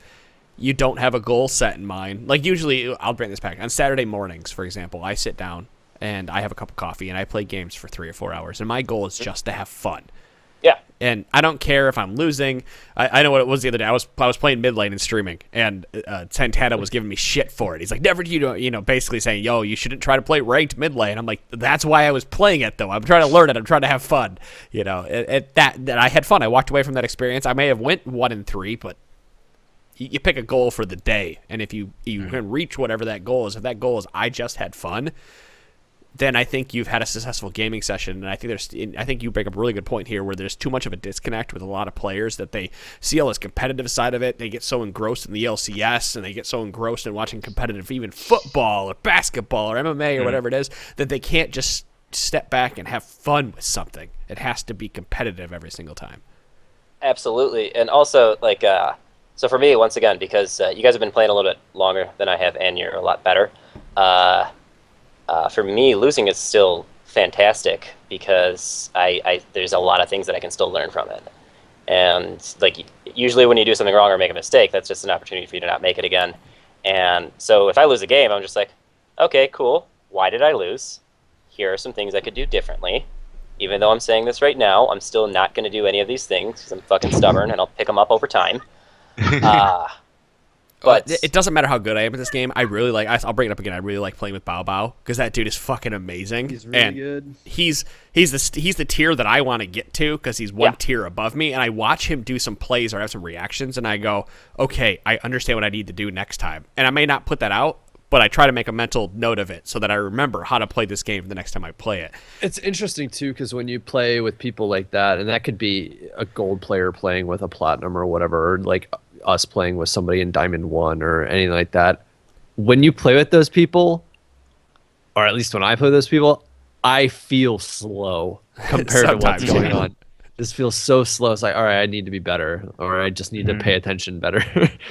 you don't have a goal set in mind, like usually I'll bring this back on Saturday mornings, for example, I sit down and I have a cup of coffee and I play games for 3 or 4 hours, and my goal is just to have fun.
Yeah.
And I don't care if I'm losing. I know what it was the other day. I was playing mid lane and streaming, and Santana was giving me shit for it. He's like, never do you know, basically saying, yo, you shouldn't try to play ranked mid lane. I'm like, that's why I was playing it, though. I'm trying to learn it. I'm trying to have fun. You know, that I had fun. I walked away from that experience. I may have went 1-3, but you pick a goal for the day, and if you can reach whatever that goal is, if that goal is I just had fun, then I think you've had a successful gaming session. And I think you bring up a really good point here, where there's too much of a disconnect with a lot of players, that they see all this competitive side of it. They get so engrossed in the LCS, and they get so engrossed in watching competitive, even football or basketball or MMA or whatever it is, that they can't just step back and have fun with something. It has to be competitive every single time.
Absolutely. And also, like, so for me, once again, because you guys have been playing a little bit longer than I have, and you're a lot better, for me, losing is still fantastic because there's a lot of things that I can still learn from it. And like usually when you do something wrong or make a mistake, that's just an opportunity for you to not make it again. And so if I lose a game, I'm just like, okay, cool. Why did I lose? Here are some things I could do differently. Even though I'm saying this right now, I'm still not going to do any of these things because I'm fucking stubborn and I'll pick them up over time. But
it doesn't matter how good I am at this game. I really like. I'll bring it up again. I really like playing with Bao Bao because that dude is fucking amazing.
He's really
and
good.
He's the tier that I want to get to because he's one tier above me. And I watch him do some plays or have some reactions, and I go, okay, I understand what I need to do next time. And I may not put that out, but I try to make a mental note of it so that I remember how to play this game the next time I play it.
It's interesting too, because when you play with people like that, and that could be a gold player playing with a platinum or whatever, or like us playing with somebody in Diamond 1 or anything like that, when you play with those people, or at least when I play with those people, I feel slow compared to what's going on. This feels so slow. It's like, all right, I need to be better, or I just need to pay attention better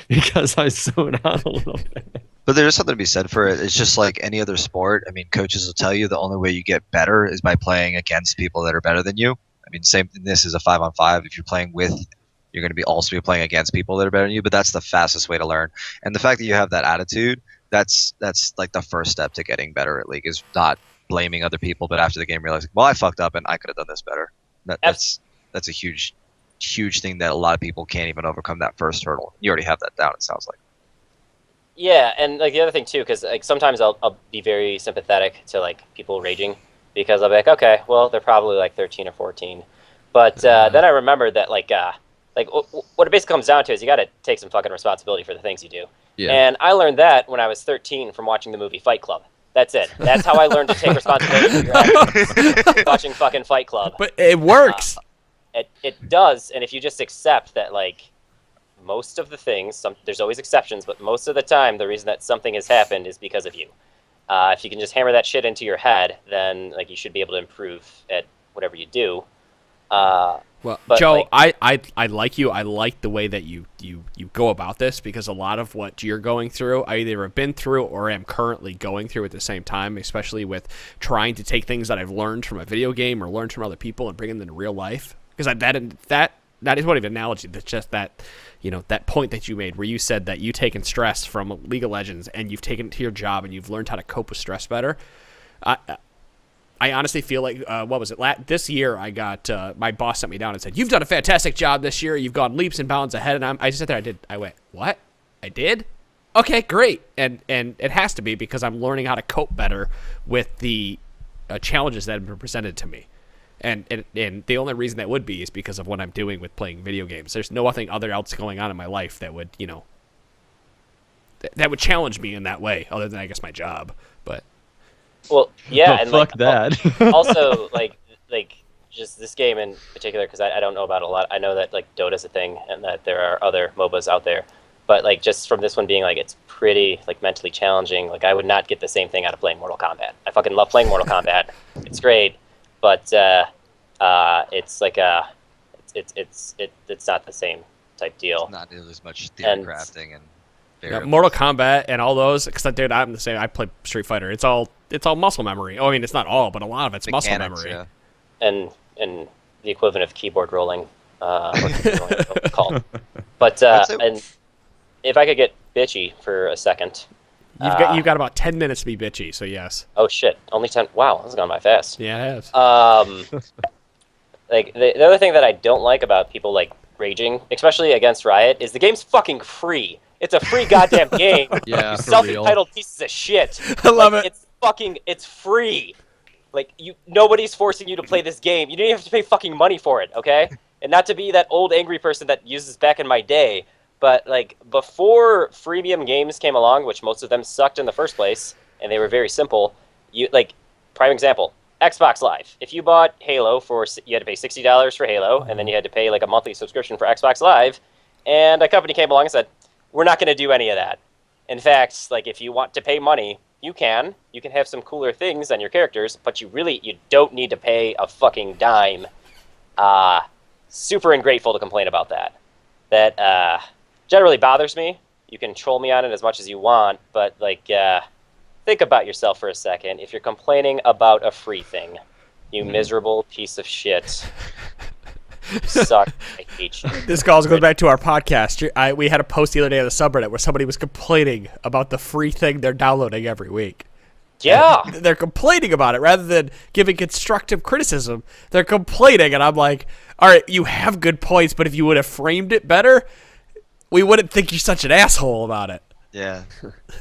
because I zone out a little bit.
But there's something to be said for it. It's just like any other sport. I mean, coaches will tell you the only way you get better is by playing against people that are better than you. I mean, same. This is a 5-on-5. If you're playing with, you're going to be also playing against people that are better than you. But that's the fastest way to learn. And the fact that you have that attitude, that's like the first step to getting better at League, is not blaming other people, but after the game realizing, well, I fucked up and I could have done this better. That's a huge thing that a lot of people can't even overcome, that first hurdle. You already have that down, it sounds like.
Yeah, and like the other thing too, because like sometimes I'll be very sympathetic to like people raging because I'll be like, okay, well they're probably like 13 or 14, but then I remembered that what it basically comes down to is you got to take some fucking responsibility for the things you do.
Yeah.
And I learned that when I was 13 from watching the movie Fight Club. That's it. That's how I learned to take responsibility for your actions. Watching fucking Fight Club.
But it works.
It does, and if you just accept that, like, most of the things, there's always exceptions, but most of the time, the reason that something has happened is because of you. If you can just hammer that shit into your head, then like you should be able to improve at whatever you do.
Well,
but,
Joe,
like,
I like you. I like the way that you go about this, because a lot of what you're going through, I either have been through or am currently going through at the same time, especially with trying to take things that I've learned from a video game or learned from other people and bring them into real life. Because that is one of the analogy. That's just that, that point that you made where you said that you taken stress from League of Legends and you've taken it to your job and you've learned how to cope with stress better. I honestly feel like, what was it? This year, I got, my boss sent me down and said, "You've done a fantastic job this year. You've gone leaps and bounds ahead." And I just sat there, I went, "What? I did? Okay, great." And it has to be, because I'm learning how to cope better with the challenges that have been presented to me. And the only reason that would be is because of what I'm doing with playing video games. There's nothing other else going on in my life that would, that would challenge me in that way, other than, I guess, my job. But
well, yeah,
But
and
fuck
like,
that.
also like just this game in particular, because I don't know about it a lot. I know that like Dota's a thing and that there are other MOBAs out there, but like just from this one being like it's pretty like mentally challenging. Like I would not get the same thing out of playing Mortal Kombat. I fucking love playing Mortal Kombat. It's great, but it's like it's not the same type deal.
It's not nearly as much theory crafting and
Mortal Kombat and all those, because dude, I'm the same. I play Street Fighter. It's all muscle memory. Oh, I mean, it's not all, but a lot of it's muscle memory.
Yeah.
And the equivalent of keyboard rolling, it's called. But and if I could get bitchy for a second,
You've got about 10 minutes to be bitchy, so yes.
Oh shit! Only 10. Wow, this has gone by fast.
Yeah, it has.
Like the other thing that I don't like about people like raging, especially against Riot, is the game's fucking free. It's a free goddamn game.
Yeah,
You
for
self-entitled pieces of shit.
I love it.
It's free. Like nobody's forcing you to play this game. You don't even have to pay fucking money for it, okay? And not to be that old angry person that uses back in my day, but like before freemium games came along, which most of them sucked in the first place, and they were very simple. Prime example, Xbox Live. If you bought Halo you had to pay $60 for Halo, and then you had to pay like a monthly subscription for Xbox Live, and a company came along and said, "We're not going to do any of that. In fact, like if you want to pay money, you can have some cooler things on your characters, but you don't need to pay a fucking dime." Super ungrateful to complain about that. That generally bothers me. You can troll me on it as much as you want, but like think about yourself for a second. If you're complaining about a free thing, you miserable piece of shit. You suck. I hate you.
This goes back to our podcast. We had a post the other day on the subreddit where somebody was complaining about the free thing they're downloading every week.
Yeah.
And they're complaining about it rather than giving constructive criticism. They're complaining, and I'm like, all right, you have good points, but if you would have framed it better, we wouldn't think you're such an asshole about it.
Yeah.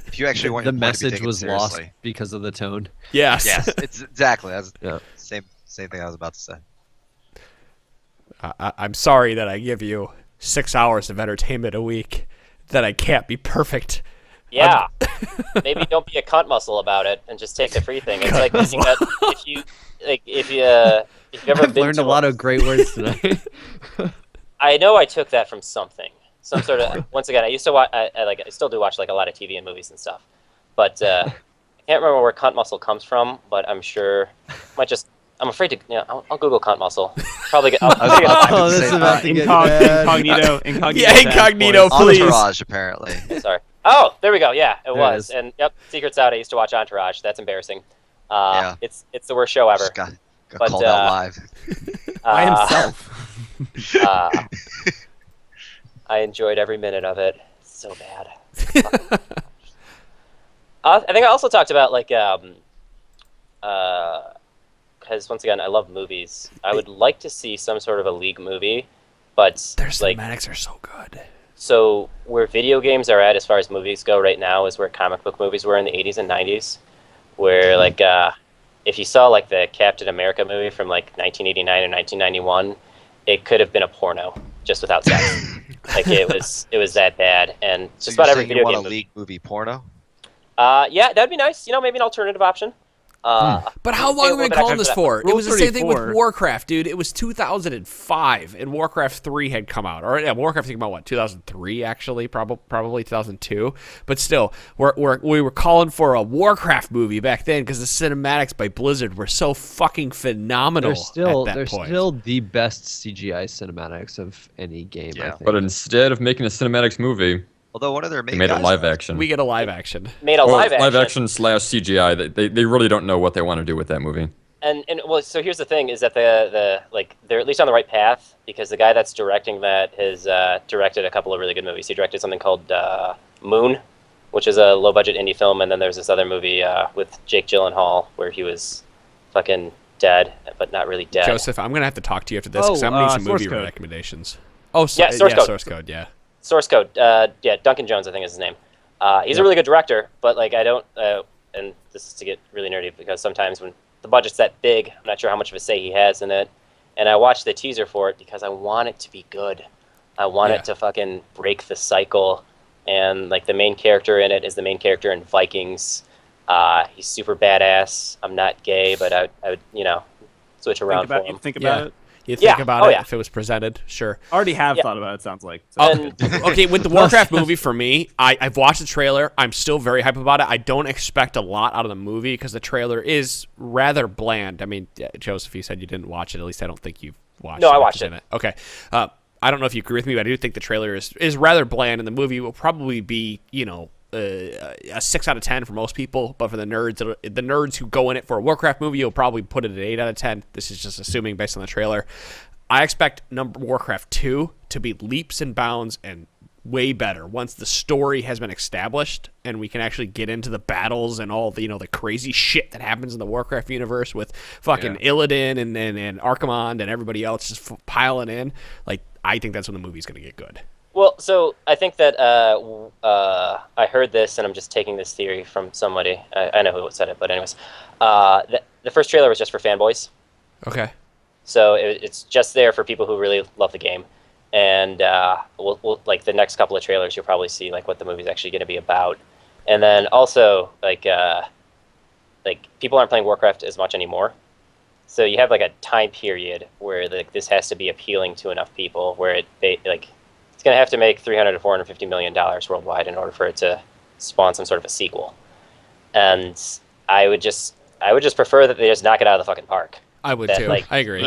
If you actually want
The
your point to be
message
taken
was lost
seriously.
because of the tone.
Yes.
Yes, it's exactly. That's
Yeah.
same thing I was about to say.
I'm sorry that I give you 6 hours of entertainment a week, that I can't be perfect.
Yeah. Maybe don't be a cunt muscle about it and just take the free thing. It's like thinking that if you've ever
I've
been
learned
to
a lot of great words tonight.
I know I took that from something. Some sort of once again, I used to watch I still do watch like a lot of TV and movies and stuff. But I can't remember where cunt muscle comes from, but I'm sure I'm afraid to. Yeah, I'll Google cunt muscle. Probably get.
Oh, this is about to get bad.
Incognito.
Yeah, incognito, please.
Entourage, apparently.
Sorry. Oh, there we go. Yeah, it
There it
was.
is.
And yep, Secret's out. I used to watch Entourage. That's embarrassing.
Yeah.
It's the worst show ever.
Just got
But,
called out live.
By himself.
I enjoyed every minute of it. It's so bad. I think I also talked about like because once again I love movies. I would like to see some sort of a League movie, but
Their
like
cinematics are so good.
So where video games are at as far as movies go right now is where comic book movies were in the 80s and 90s, where like if you saw like the Captain America movie from like 1989 or 1991, it could have been a porno just without sex. Like it was that bad, and
So
just
you're
about every
saying you
video
want
game
a
movie.
league movie porno?
Yeah, that'd be nice. You know, maybe an alternative option.
But how long have we been calling this for? It
Rule
was the same thing with
34.
Warcraft, dude. It was 2005, and Warcraft 3 had come out. Or yeah, Warcraft came out what 2003 actually, probably 2002. But still, we were calling for a Warcraft movie back then because the cinematics by Blizzard were so fucking phenomenal.
They're
at that point.
still the best CGI cinematics of any game. I
Yeah.
think.
But instead of making a cinematics movie,
Although one of their
they
main
made it
guys
live
does.
action.
We get a live action.
Made a
Well,
live action.
/ CGI. They really don't know what they want to do with that movie.
And well, so here's the thing: is that the like they're at least on the right path because the guy that's directing that has directed a couple of really good movies. He directed something called Moon, which is a low budget indie film, and then there's this other movie with Jake Gyllenhaal where he was fucking dead, but not really dead.
Joseph, I'm gonna have to talk to you after this because I'm gonna need some
Source
movie
Code.
recommendations. Oh,
Yeah, Source Code.
Source Code. Yeah.
Source Code. Yeah, Duncan Jones, I think is his name. He's a really good director, but like I don't. And this is to get really nerdy because sometimes when the budget's that big, I'm not sure how much of a say he has in it. And I watched the teaser for it because I want it to be good. I want
Yeah.
it to fucking break the cycle. And like the main character in it is the main character in Vikings. He's super badass. I'm not gay, but I would switch around for him.
Think about
Yeah.
it.
You think
Yeah.
about
Oh,
it
yeah.
if it was presented, sure.
Already have
Yeah.
thought about it. Sounds like. So.
And
Okay, with the Warcraft movie, for me, I've watched the trailer. I'm still very hype about it. I don't expect a lot out of the movie because the trailer is rather bland. I mean, Joseph, you said you didn't watch it. At least I don't think you've watched it.
No, I watched it.
Okay. I don't know if you agree with me, but I do think the trailer is rather bland, and the movie will probably be, a 6 out of 10 for most people. But for the nerds who go in it for a Warcraft movie, you'll probably put it at 8 out of 10. This is just assuming based on the trailer. I expect Warcraft 2 to be leaps and bounds and way better once the story has been established and we can actually get into the battles and all the the crazy shit that happens in the Warcraft universe with fucking Illidan and Archimonde and everybody else just piling in. Like, I think that's when the movie's going to get good.
well, so I think that I heard this, and I'm just taking this theory from somebody. I know who said it, but anyways, the first trailer was just for fanboys.
Okay.
So it's just there for people who really love the game, and we'll like the next couple of trailers, you'll probably see like what the movie's actually going to be about, and then also like people aren't playing Warcraft as much anymore, so you have like a time period where like this has to be appealing to enough people where it's going to have to make $300 to $450 million worldwide in order for it to spawn some sort of a sequel, and I would just prefer that they just knock it out of the fucking park.
I would
That,
too.
like,
I agree.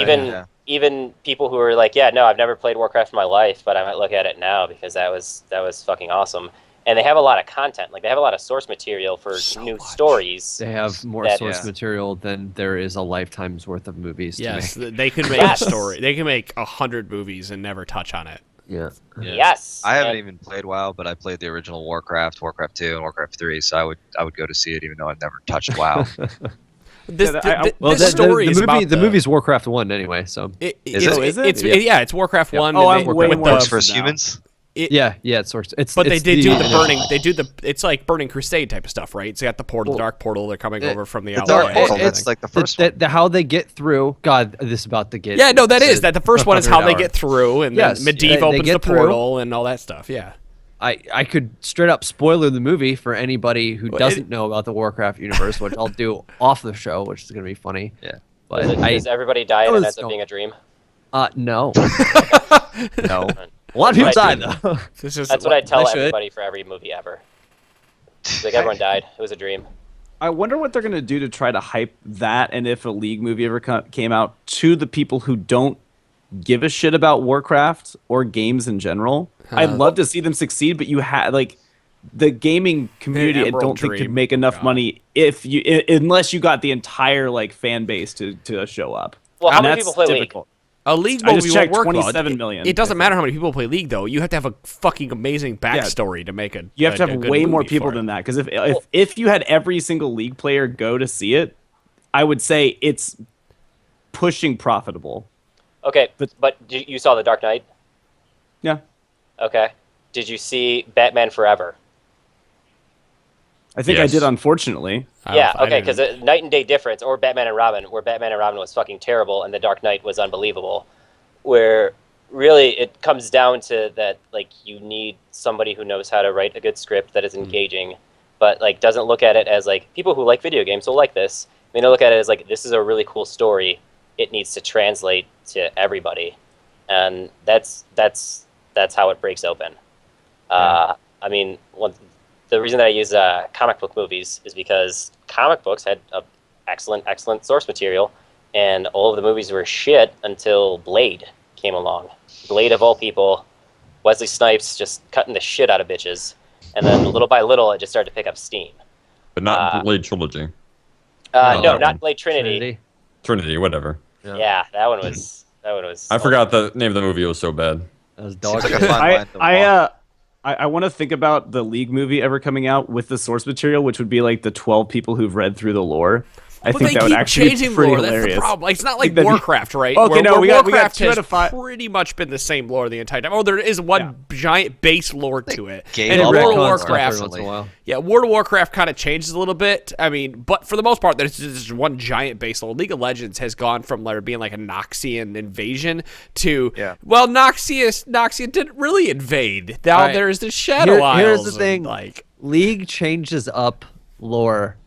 Even people who are like, yeah, no, I've never played Warcraft in my life, but I might look at it now because that was fucking awesome. And they have a lot of content. Like they have a lot of source material for new stories.
They have more
that-
source material than there is a lifetime's worth of movies
Yes,
to make.
they could make
Yes.
a story. They can make 100 movies and never touch on it.
Yeah.
Yes.
I haven't
And-
even played WoW, but I played the original Warcraft, Warcraft 2, and Warcraft 3, so I would go to see it even though I've never touched WoW.
This,
Well,
this story is about
the movie's Warcraft 1 anyway, so
Is it?
Is it?
It's,
Yeah.
it's Warcraft 1.
Oh,
and
I'm
they-
way
with
more
the-
Works for us
now.
humans?
yeah, it's source. It's
But
it's
they do the
the
burning. They do the. It's like Burning Crusade type of stuff, right? It's got the portal, the dark portal. They're coming over from the
The
outlet.
Dark Portal,
it-
that's like the first one.
how they get through. God, this is about to get.
Yeah, no, that is that. The first one is how they
100
get through, and
Yes,
then Medivh
they
opens
get
the
through.
portal and all that stuff. Yeah.
I could straight up spoiler the movie for anybody who
Well,
doesn't know about the Warcraft universe, which I'll do off the show, which is gonna be funny.
Yeah.
But
Does everybody die and
was-
it ends up being a dream?
no,
No.
a lot of people
Right.
died though.
This is
That's what I tell
They should.
everybody for every movie ever. It's like everyone died. It was a dream.
I wonder what they're going to do to try to hype that, and if a League movie ever came out, to the people who don't give a shit about Warcraft or games in general. I'd love to see them succeed, but you have like the gaming community. I
Emerald
don't think could
Dream.
make enough
God.
money unless you got the entire like fan base to show up.
Well, how
And
many
that's
people play League?
difficult.
A League
I just
movie
checked
won't work
27
well.
million,
It doesn't
I
matter how many people play League, though. You have to have a fucking amazing backstory to make a.
You have to
a
have
good
way more
movie
people
for it.
than that, because if you had every single League player go to see it, I would say it's pushing profitable.
Okay, but you saw The Dark Knight?
Yeah.
Okay. did you see Batman Forever?
I think I did, unfortunately.
Yeah, okay, because a night and day difference, or Batman and Robin, where Batman and Robin was fucking terrible and The Dark Knight was unbelievable, where really it comes down to that, like, you need somebody who knows how to write a good script that is engaging, but, like, doesn't look at it as, like, people who like video games will like this. I mean, they look at it as, like, this is a really cool story. It needs to translate to everybody. And that's how it breaks open. I mean, the reason that I use comic book movies is because comic books had excellent source material, and all of the movies were shit until Blade came along. Blade, of all people, Wesley Snipes just cutting the shit out of bitches, and then little by little it just started to pick up steam.
But not Blade Trilogy.
No, not Blade Trinity.
Trinity, whatever.
Yeah, that one was.
I forgot the name of the movie. It was so bad.
That was dog.
Seems like a fine line to walk.
I want to think about the League movie ever coming out with the source material, which would be like the 12 people who've read through the lore. I think that would actually be pretty hilarious.
That's the problem. Like, it's not like
that'd be-
Warcraft, right?
Okay, no, we got
Warcraft
2 out
has
of 5.
pretty much been the same lore the entire time. Oh, there is one giant base lore to it.
gave
And in
up
World of
on
Warcraft,
stuff
once in a while.
yeah, World of Warcraft kind of changes a little bit. I mean, but for the most part, there's just one giant base lore. League of Legends has gone from there being like a Noxian invasion to, well, Noxia didn't really invade. Now
Right.
there's the Shadow Isles.
Here's the
and,
thing.
like,
League changes up lore.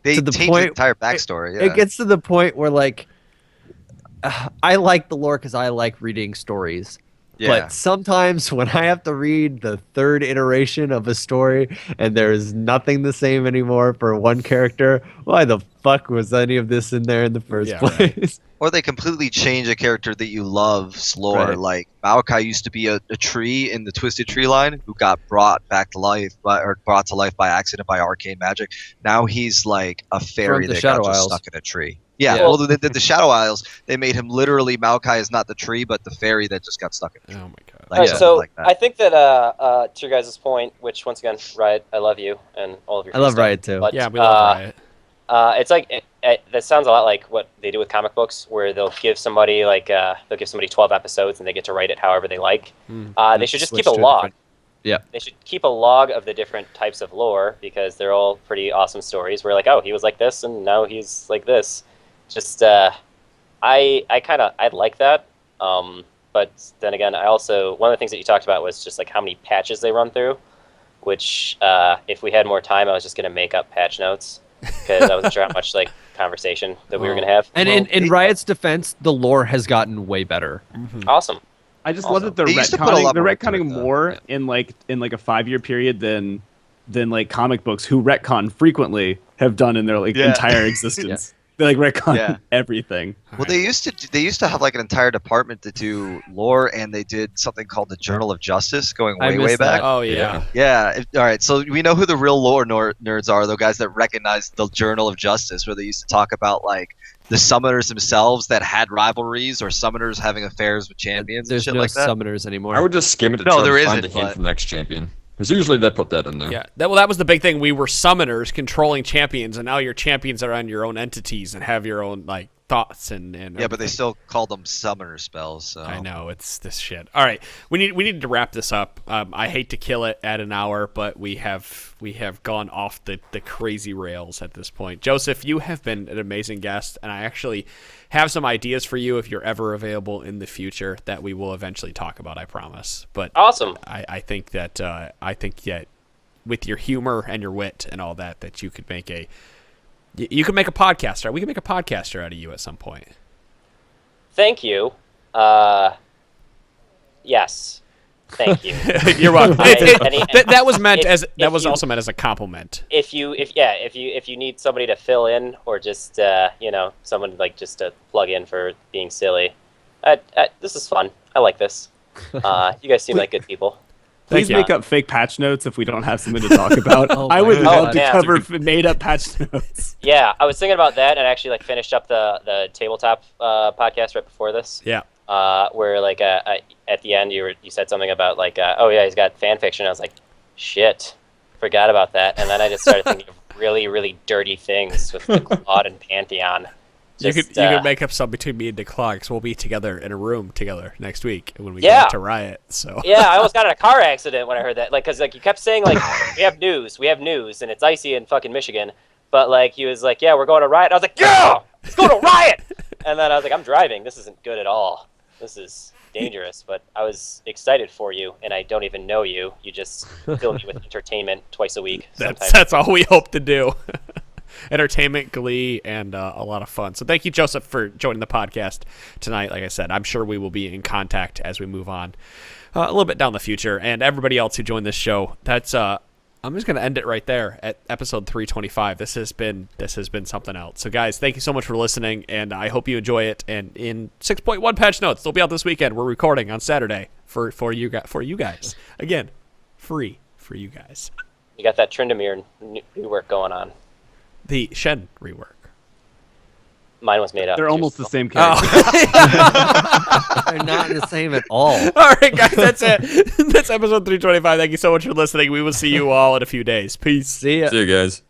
They
to the
changed
point
the entire backstory. Yeah.
It gets to the point where, like, I like the lore because I like reading stories.
Yeah.
But sometimes when I have to read the third iteration of a story and there's nothing the same anymore for one character, why the fuck was any of this in there in the first place?
Or they completely change a character that you love's lore.
Right.
Like Maokai used to be a tree in the Twisted Tree line who got brought back to life or brought to life by accident by arcane magic. Now he's like a fairy
the
that
Shadow
got just
Isles.
stuck in a tree. Yeah,
Yeah.
well, the Shadow Isles, they made him literally Maokai is not the tree, but the fairy that just got stuck in a tree.
oh my god.
Like,
All right,
something
so
like that.
I think that to your guys' point, which once again, Riot, I love you and all of your.
I love
stuff,
Riot too.
but,
Yeah, we love Riot.
It's like that sounds a lot like what they do with comic books, where they'll give somebody 12 episodes and they get to write it however they like. They should just
Switch
keep a
to
log.
different- Yeah. They
They should keep a log of the different types of lore because they're all pretty awesome stories. Where like, oh, he was like this and now he's like this. Just I like that. But then again, I also one of the things that you talked about was just like how many patches they run through. Which if we had more time, I was just gonna make up patch notes because I wasn't sure how much like conversation that we were gonna have.
And in Riot's defense, the lore has gotten way better.
Awesome.
I just love that they're
They used to put a
retconning,
lot
they're
more into
retconning
it, though.
more in like a 5-year period than like comic books who retcon frequently have done in their like
Yeah.
entire existence. They like retcon
Yeah.
everything.
Well, they used to have like an entire department to do lore, and they did something called the Journal of Justice, going
I
way
missed
back.
that.
Oh yeah.
Yeah. All right. So we know who the real lore nerds are. The guys that recognize the Journal of Justice, where they used to talk about like the summoners themselves that had rivalries, or summoners having affairs with champions.
There's
and shit
no
like that.
summoners anymore.
I would just skim it to
No,
try
there
to find
isn't,
a hint
but-
for the next champion. Because usually they put that in there.
Yeah, that was the big thing. We were summoners controlling champions, and now your champions are on your own entities and have your own like thoughts and
Yeah, but they
everything.
still call them summoner spells. So.
I know it's this shit. All right, we need to wrap this up. I hate to kill it at an hour, but we have gone off the crazy rails at this point. Joseph, you have been an amazing guest, and I actually have some ideas for you if you're ever available in the future that we will eventually talk about. I promise. But
Awesome.
I think that with your humor and your wit and all that you could make a podcaster. We can make a podcaster out of you at some point.
Thank you. Yes. Thank you.
You're welcome.
Any-
That was meant as
if
was
you-
also meant as a compliment.
if you need somebody to fill in or just someone like just to plug in for being silly, this is fun. I like this. You guys seem like good people.
Please
you.
make up fake patch notes if we don't have something to talk about.
Oh
I would
my
love
God.
to
Yeah.
cover made up patch notes.
Yeah, I was thinking about that and actually like finished up the tabletop podcast right before this.
Yeah.
Where like at the end you said something about like oh yeah, he's got fan fiction. I was like, shit, forgot about that. And then I just started thinking of really, really dirty things with the Claude and Pantheon.
You
Just,
could make up some between me and DeClaw, because we'll be together in a room together next week when we
Yeah.
go to Riot. So
Yeah, I almost got in a car accident when I heard that. Like, cause like you kept saying like we have news, and it's icy in fucking Michigan. But like he was like, yeah, we're going to Riot. I was like, yeah, let's go to Riot. And then I was like, I'm driving. This isn't good at all. This is dangerous. But I was excited for you, and I don't even know you. You just fill me with entertainment twice a week.
that's all we hope to do. Entertainment, glee, and a lot of fun. So thank you, Joseph, for joining the podcast tonight. Like I said, I'm sure we will be in contact as we move on a little bit down the future. And everybody else who joined this show, that's I'm just going to end it right there at episode 325. This has been something else. So guys, thank you so much for listening, and I hope you enjoy it. And in 6.1 patch notes, they'll be out this weekend. We're recording on Saturday for you guys. Again, free for you guys.
You got that Tryndamere new work going on.
The Shen rework.
Mine was made up.
They're
too,
almost
so.
the same character.
They're not the same at all.
All right, guys, that's it. That's episode 325. Thank you so much for listening. We will see you all in a few days. Peace.
See ya.
See you guys.